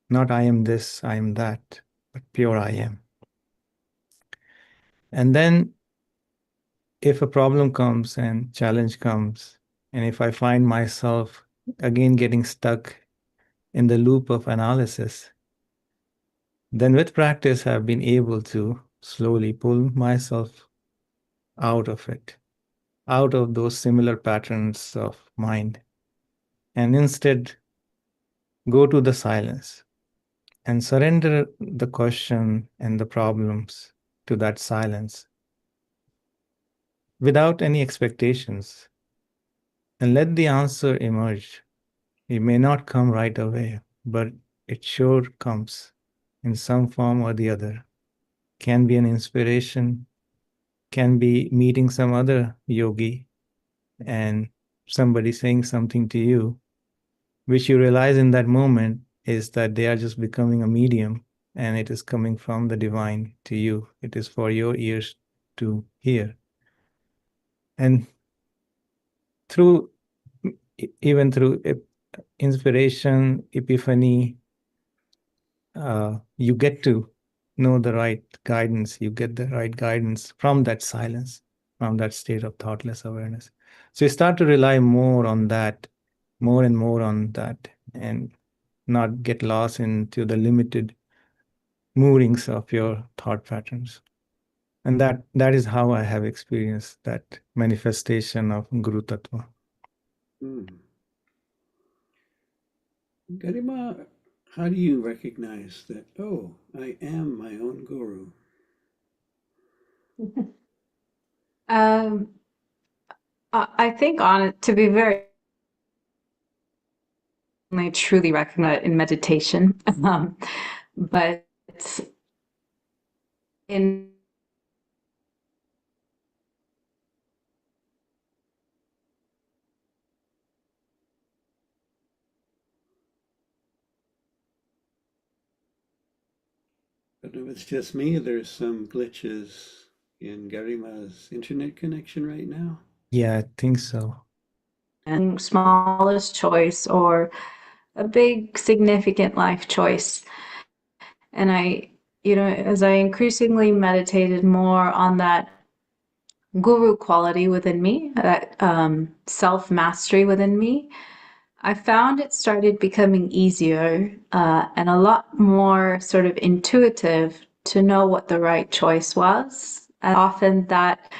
Not I am this, I am that, but pure I am. And then if a problem comes and challenge comes, and if I find myself again getting stuck in the loop of analysis, then with practice, I've been able to slowly pull myself out of it, out of those similar patterns of mind, and instead go to the silence and surrender the question and the problems to that silence without any expectations and let the answer emerge. It may not come right away, but it sure comes in some form or the other. Can be an inspiration, can be meeting some other yogi and somebody saying something to you, which you realize in that moment is that they are just becoming a medium and it is coming from the divine to you. It is for your ears to hear. And through, even through inspiration, epiphany, you get to know the right guidance. You get the right guidance from that silence, from that state of thoughtless awareness. So you start to rely more on that, more and more on that, and not get lost into the limited moorings of your thought patterns. And that is how I have experienced that manifestation of Guru Tattva. Garima, how do you recognize that, oh, I am my own guru? I think on it, to be very I truly recognize in meditation, but in I don't know if it's just me, there's some glitches in Garima's internet connection right now. Yeah, I think so. smallest choice or a big significant life choice. And as I increasingly meditated more on that guru quality within me, that self mastery within me, I found it started becoming easier and a lot more sort of intuitive to know what the right choice was. And often that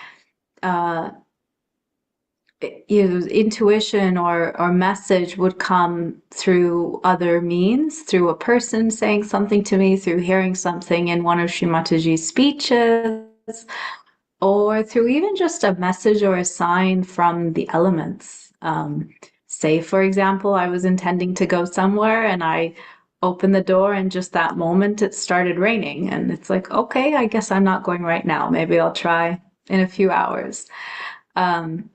intuition or message would come through other means, through a person saying something to me, through hearing something in one of Shri Mataji's speeches, or through even just a message or a sign from the elements. Say, for example, I was intending to go somewhere and I opened the door and just that moment it started raining. And it's like, okay, I guess I'm not going right now. Maybe I'll try in a few hours. I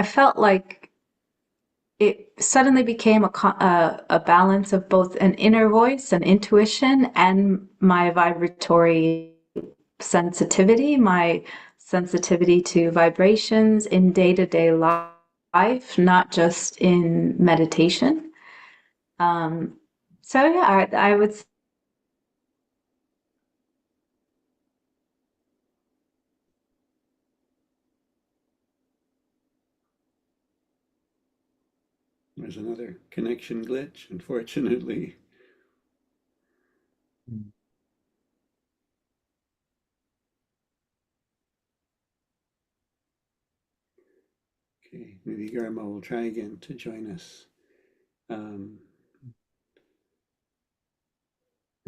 felt like it suddenly became a balance of both an inner voice, an intuition, and my vibratory sensitivity, my sensitivity to vibrations in day-to-day life, not just in meditation. So yeah, I would say There's another connection glitch, unfortunately. Mm. Okay, maybe Garma will try again to join us.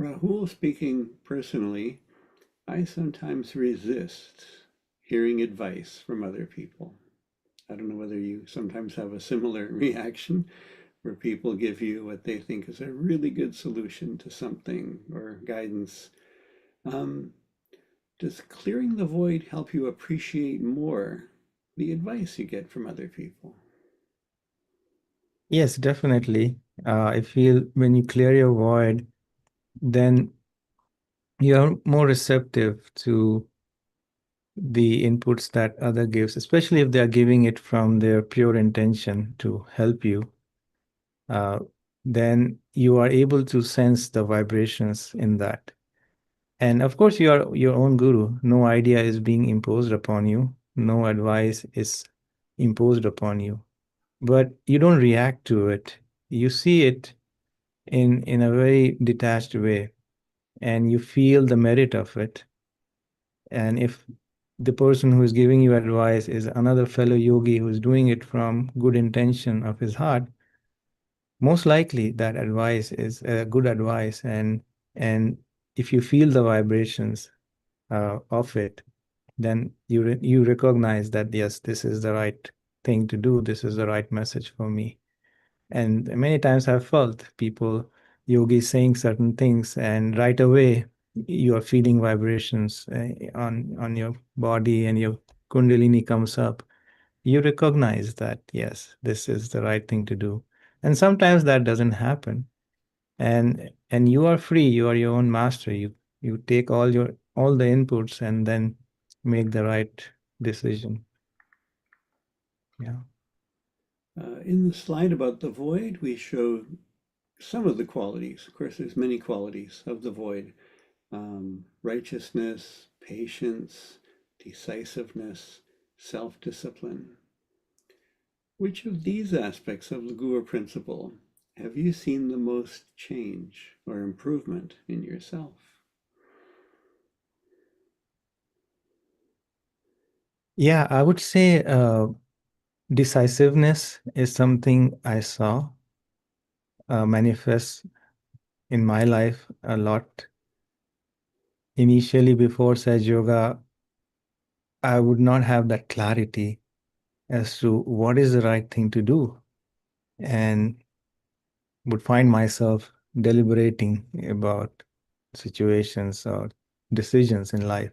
Rahul, speaking personally, I sometimes resist hearing advice from other people. I don't know whether you sometimes have a similar reaction where people give you what they think is a really good solution to something or guidance. Um, does clearing the void help you appreciate more the advice you get from other people? Yes, definitely. I feel when you clear your void, then you're more receptive to the inputs that other gives, especially if they are giving it from their pure intention to help you. Then you are able to sense the vibrations in that. And of course, you are your own guru. No idea is being imposed upon you. No advice is imposed upon you. But you don't react to it. You see it in a very detached way, and you feel the merit of it. And if the person who is giving you advice is another fellow yogi who is doing it from good intention of his heart, most likely that advice is a good advice. And if you feel the vibrations of it, then you recognize that yes, this is the right thing to do. This is the right message for me. And many times I've felt people, yogis saying certain things, and right away you are feeling vibrations on your body, and your kundalini comes up. You recognize that yes, this is the right thing to do. And sometimes that doesn't happen, and you are free. You are your own master. You take all the inputs and then make the right decision. Yeah. In the slide about the void, we show some of the qualities. Of course, there's many qualities of the void. Righteousness, patience, decisiveness, self-discipline. Which of these aspects of the Guru principle have you seen the most change or improvement in yourself? Yeah, I would say decisiveness is something I saw manifest in my life a lot. Initially, before Sahaja Yoga, I would not have that clarity as to what is the right thing to do, and would find myself deliberating about situations or decisions in life.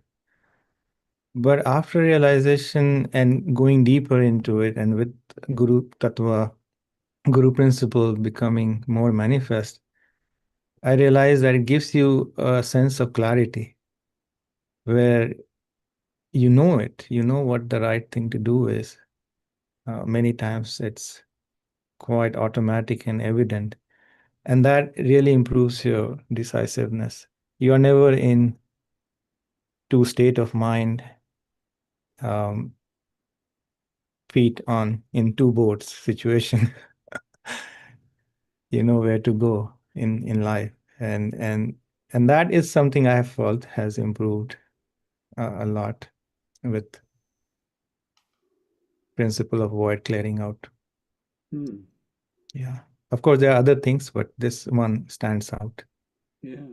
But after realization and going deeper into it, and with Guru Tattva, Guru principle becoming more manifest, I realized that it gives you a sense of clarity where you know what the right thing to do is. Many times it's quite automatic and evident. And that really improves your decisiveness. You are never in two state of mind, um, feet on in two boats situation. You know where to go in life, and that is something I have felt has improved a lot with principle of void clearing out. Hmm. Yeah, of course there are other things, but this one stands out. Yeah.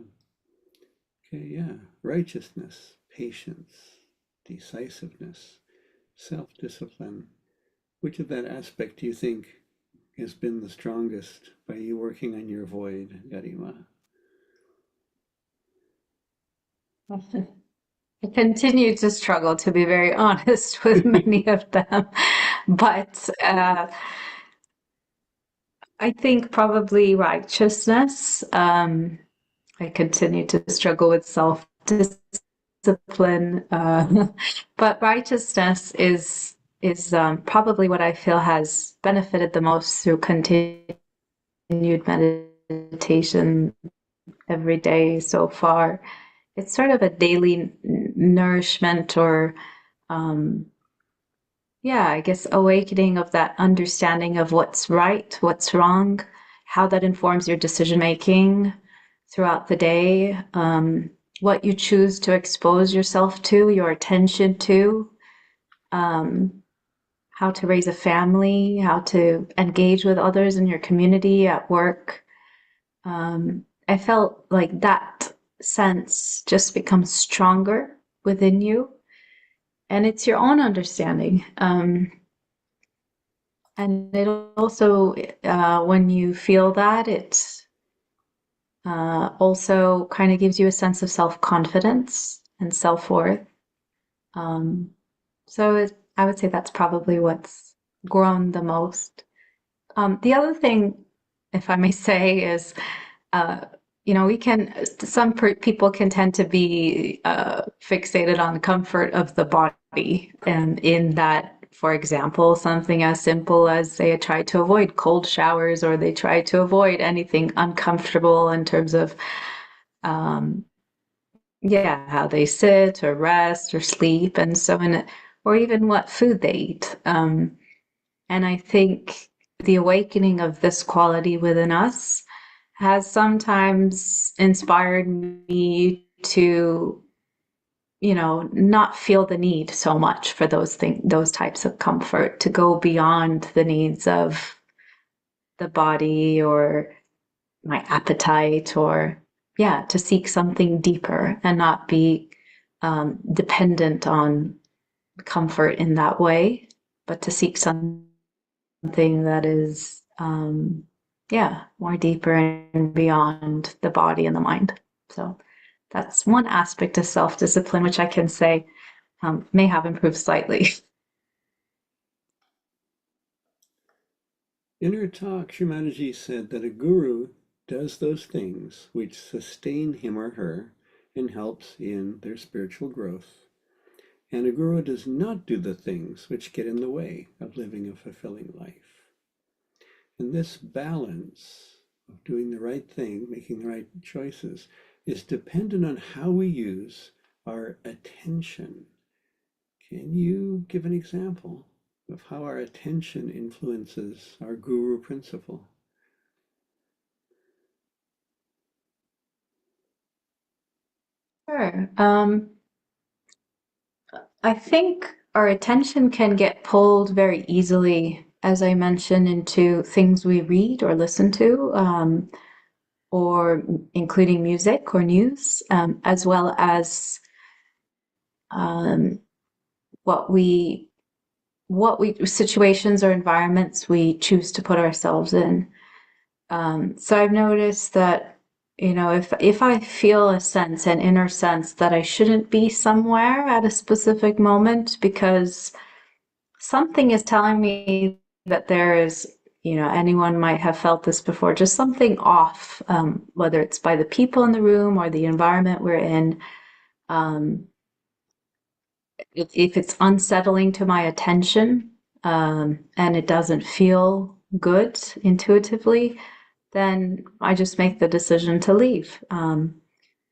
Okay, yeah. Righteousness, patience, decisiveness, self-discipline. Which of that aspect do you think has been the strongest by you working on your void, Garima? I continue to struggle, to be very honest, with many of them. But I think probably righteousness. I continue to struggle with self-discipline, but righteousness is probably what I feel has benefited the most through continued meditation every day so far. It's sort of a daily nourishment, or yeah, I guess awakening of that understanding of what's right, what's wrong, how that informs your decision making. throughout the day, what you choose to expose yourself to, your attention to, how to raise a family, how to engage with others in your community, at work. I felt like that sense just becomes stronger within you, and it's your own understanding. And it also, when you feel that, it also kind of gives you a sense of self-confidence and self-worth. So I would say that's probably what's grown the most. The other thing, if I may say, is some people can tend to be fixated on the comfort of the body, and in that, for example, something as simple as they try to avoid cold showers, or they try to avoid anything uncomfortable in terms of how they sit or rest or sleep, and so on, or even what food they eat. And I think the awakening of this quality within us has sometimes inspired me to, not feel the need so much for those types of comfort, to go beyond the needs of the body or my appetite, or to seek something deeper and not be dependent on comfort in that way, but to seek something that is more deeper and beyond the body and the mind. So that's one aspect of self-discipline, which I can say may have improved slightly. In her talk, Shri Mataji said that a guru does those things which sustain him or her and helps in their spiritual growth. And a guru does not do the things which get in the way of living a fulfilling life. And this balance of doing the right thing, making the right choices, is dependent on how we use our attention. Can you give an example of how our attention influences our guru principle? Sure. I think our attention can get pulled very easily, as I mentioned, into things we read or listen to, or including music or news, as well as um, what we situations or environments we choose to put ourselves in. So I've noticed that, if I feel an inner sense that I shouldn't be somewhere at a specific moment because something is telling me that there is, anyone might have felt this before, just something off, whether it's by the people in the room or the environment we're in. If it's unsettling to my attention, and it doesn't feel good intuitively, then I just make the decision to leave.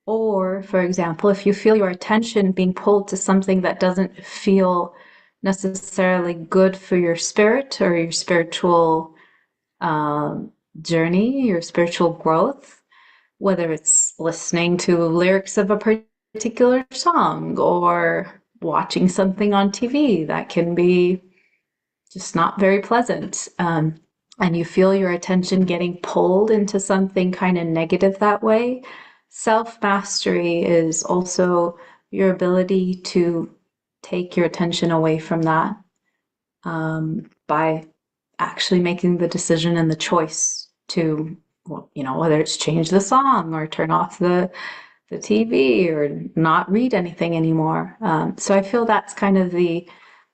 Or, for example, if you feel your attention being pulled to something that doesn't feel necessarily good for your spirit or your spiritual journey, your spiritual growth, whether it's listening to lyrics of a particular song or watching something on TV that can be just not very pleasant, and you feel your attention getting pulled into something kind of negative that way, self-mastery is also your ability to take your attention away from that, by actually making the decision and the choice to, whether it's change the song or turn off the TV or not read anything anymore. So I feel that's kind of the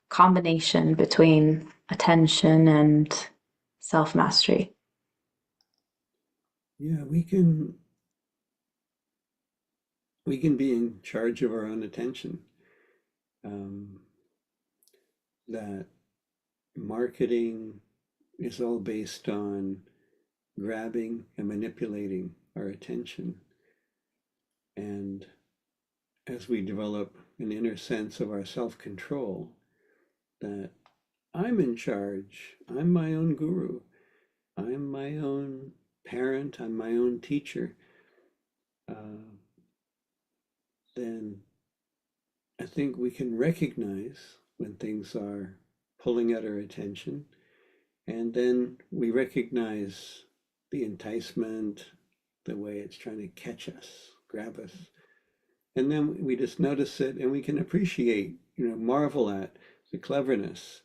combination between attention and self-mastery. Yeah, we can be in charge of our own attention. That marketing is all based on grabbing and manipulating our attention. And as we develop an inner sense of our self-control, that I'm in charge, I'm my own guru, I'm my own parent, I'm my own teacher, then I think we can recognize when things are pulling at our attention, and then we recognize the enticement, the way it's trying to catch us, grab us. And then we just notice it and we can appreciate, marvel at the cleverness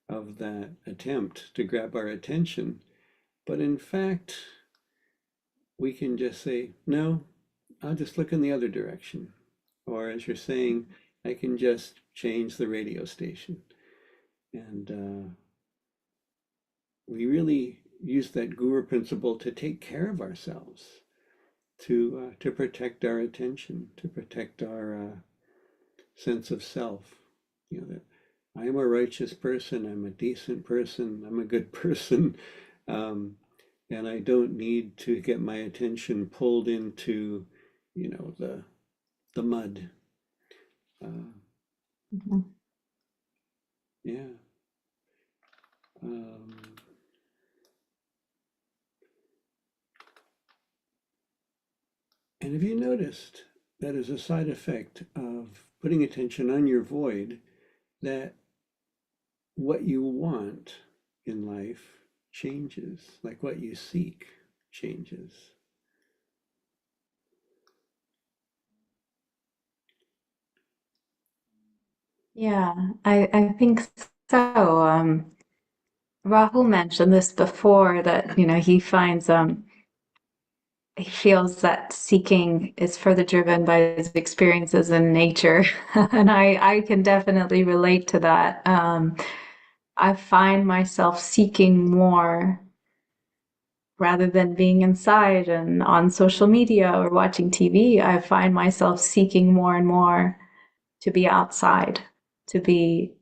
of that attempt to grab our attention. But in fact, we can just say, no, I'll just look in the other direction. Or as you're saying, I can just change the radio station. And we really use that guru principle to take care of ourselves, to protect our attention, to protect our sense of self. That I am a righteous person, I'm a decent person, I'm a good person, and I don't need to get my attention pulled into, the mud. Mhm. Yeah. Um, and have you noticed that as a side effect of putting attention on your void, that what you want in life changes, like what you seek changes? Yeah, I think so. Rahul mentioned this before that, he feels that seeking is further driven by his experiences in nature. And I can definitely relate to that. I find myself seeking more rather than being inside and on social media or watching TV. I find myself seeking more and more to be outside, to be,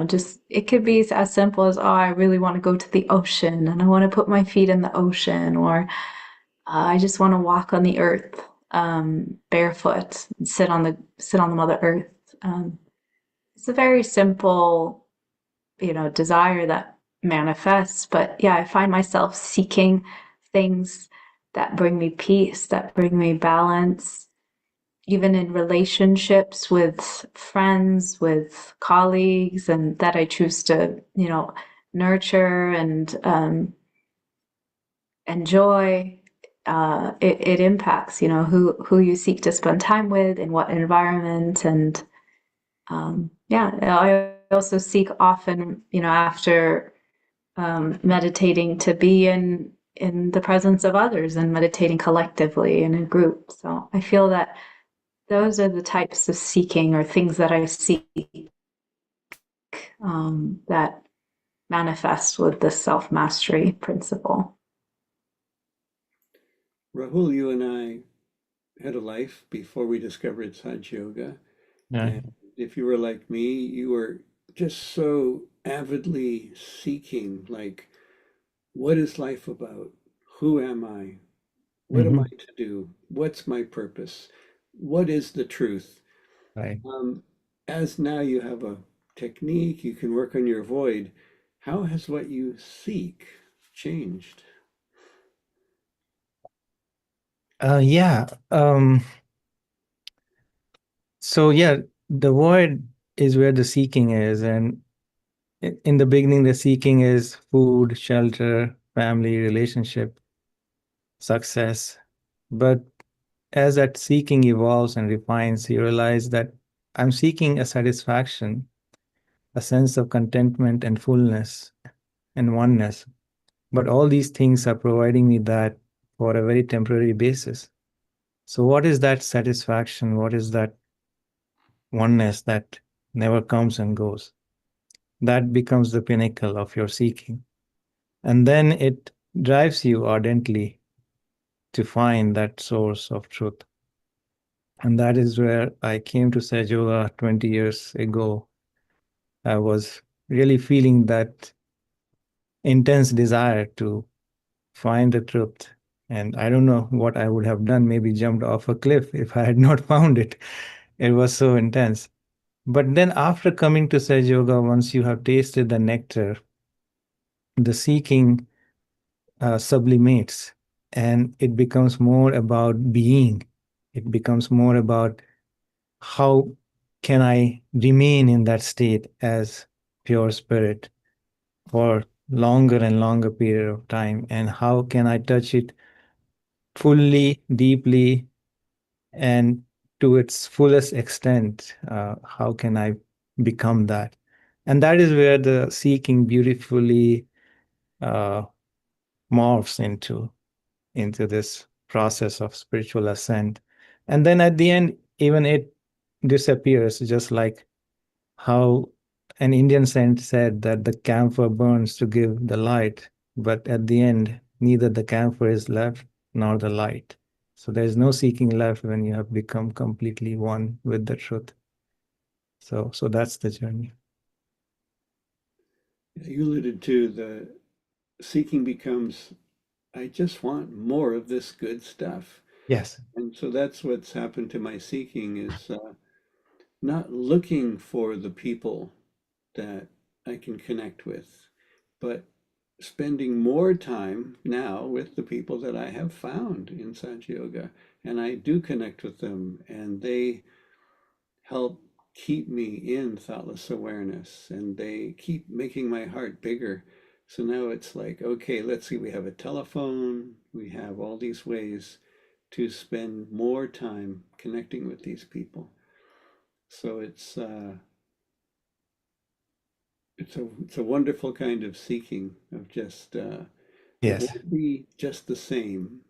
just it could be as simple as, oh, I really want to go to the ocean and I want to put my feet in the ocean, or I just want to walk on the earth barefoot and sit on the Mother Earth. It's a very simple, desire that manifests. But yeah, I find myself seeking things that bring me peace, that bring me balance, even in relationships with friends, with colleagues, and that I choose to, nurture and enjoy. It impacts, who you seek to spend time with, in what environment, and yeah, I also seek often, after meditating, to be in the presence of others and meditating collectively in a group. So I feel that those are the types of seeking or things that I seek that manifest with the self-mastery principle. Rahul, you and I had a life before we discovered Sahaja Yoga. Yeah. And if you were like me, you were just so avidly seeking, like, what is life about? Who am I? What am I Mhm. to do? What's my purpose? What is the truth? Right. Um, as now you have a technique, you can work on your void. How has what you seek changed? Yeah. So yeah, the void is where the seeking is, and in the beginning, the seeking is food, shelter, family, relationship, success. But as that seeking evolves and refines, you realize that I'm seeking a satisfaction, a sense of contentment and fullness and oneness. But all these things are providing me that for a very temporary basis. So, what is that satisfaction? What is that oneness that never comes and goes? That becomes the pinnacle of your seeking. And then it drives you ardently to find that source of truth. And that is where I came to Sage Yoga 20 years ago. I was really feeling that intense desire to find the truth. And I don't know what I would have done, maybe jumped off a cliff if I had not found it. It was so intense. But then, after coming to Sage Yoga, once you have tasted the nectar, the seeking sublimates and it becomes more about being It becomes more about how can I remain in that state as pure spirit for longer and longer period of time, and how can I touch it fully, deeply, and to its fullest extent. How can I become that? And that is where the seeking beautifully uh, morphs into this process of spiritual ascent. And then at the end, even it disappears, just like how an Indian saint said that the camphor burns to give the light, but at the end, neither the camphor is left nor the light. So there's no seeking left when you have become completely one with the truth. So that's the journey. You alluded to the seeking becomes, I just want more of this good stuff. Yes. And so that's what's happened to my seeking is not looking for the people that I can connect with, but spending more time now with the people that I have found in Sahaja Yoga. And I do connect with them, and they help keep me in thoughtless awareness, and they keep making my heart bigger. So now it's like, okay, let's see, we have a telephone, we have all these ways to spend more time connecting with these people. So it's a wonderful kind of seeking of just it Yes. won't be just the same.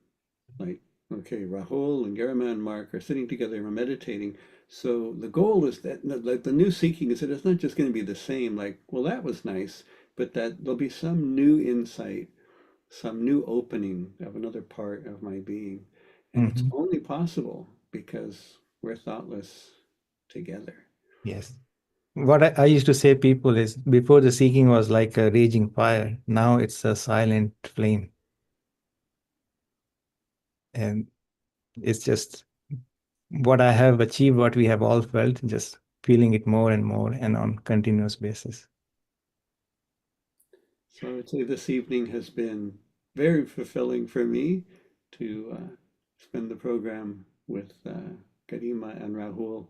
Like, okay, Rahul and Garima and Mark are sitting together and we're meditating. So the goal is that, like, the new seeking is that it's not just going to be the same, like, well, that was nice, but that there'll be some new insight, some new opening of another part of my being. And it's Mhm. only possible because we're thoughtless together. Yes. What I used to say people is before the seeking was like a raging fire. Now it's a silent flame. And it's just what I have achieved, what we have all felt, just feeling it more and more and on continuous basis. So I would say this evening has been very fulfilling for me to spend the program with Garima and Rahul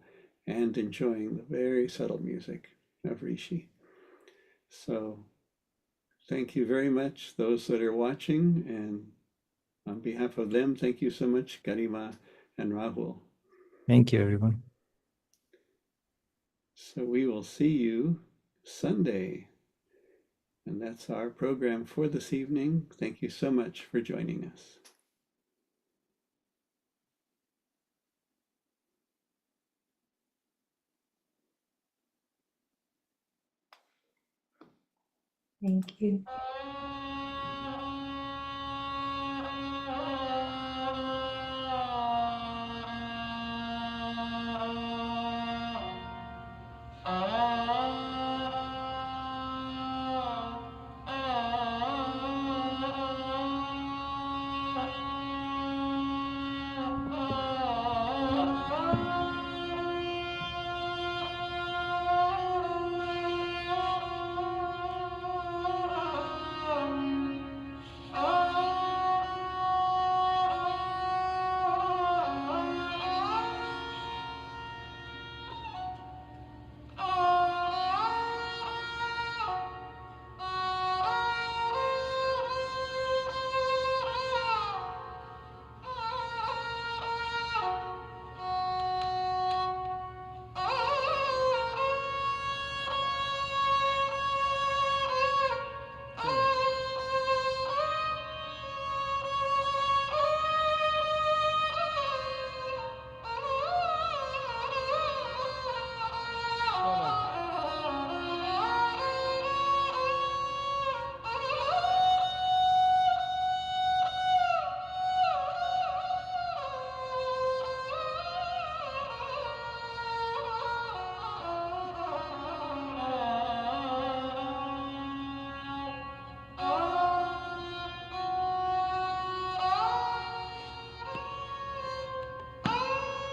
and enjoying the very subtle music of Rishi. So thank you very much, those that are watching, and on behalf of them, thank you so much, Garima and Rahul. Thank you, everyone. So we will see you Sunday. And that's our program for this evening. Thank you so much for joining us. Thank you.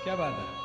क्या बात है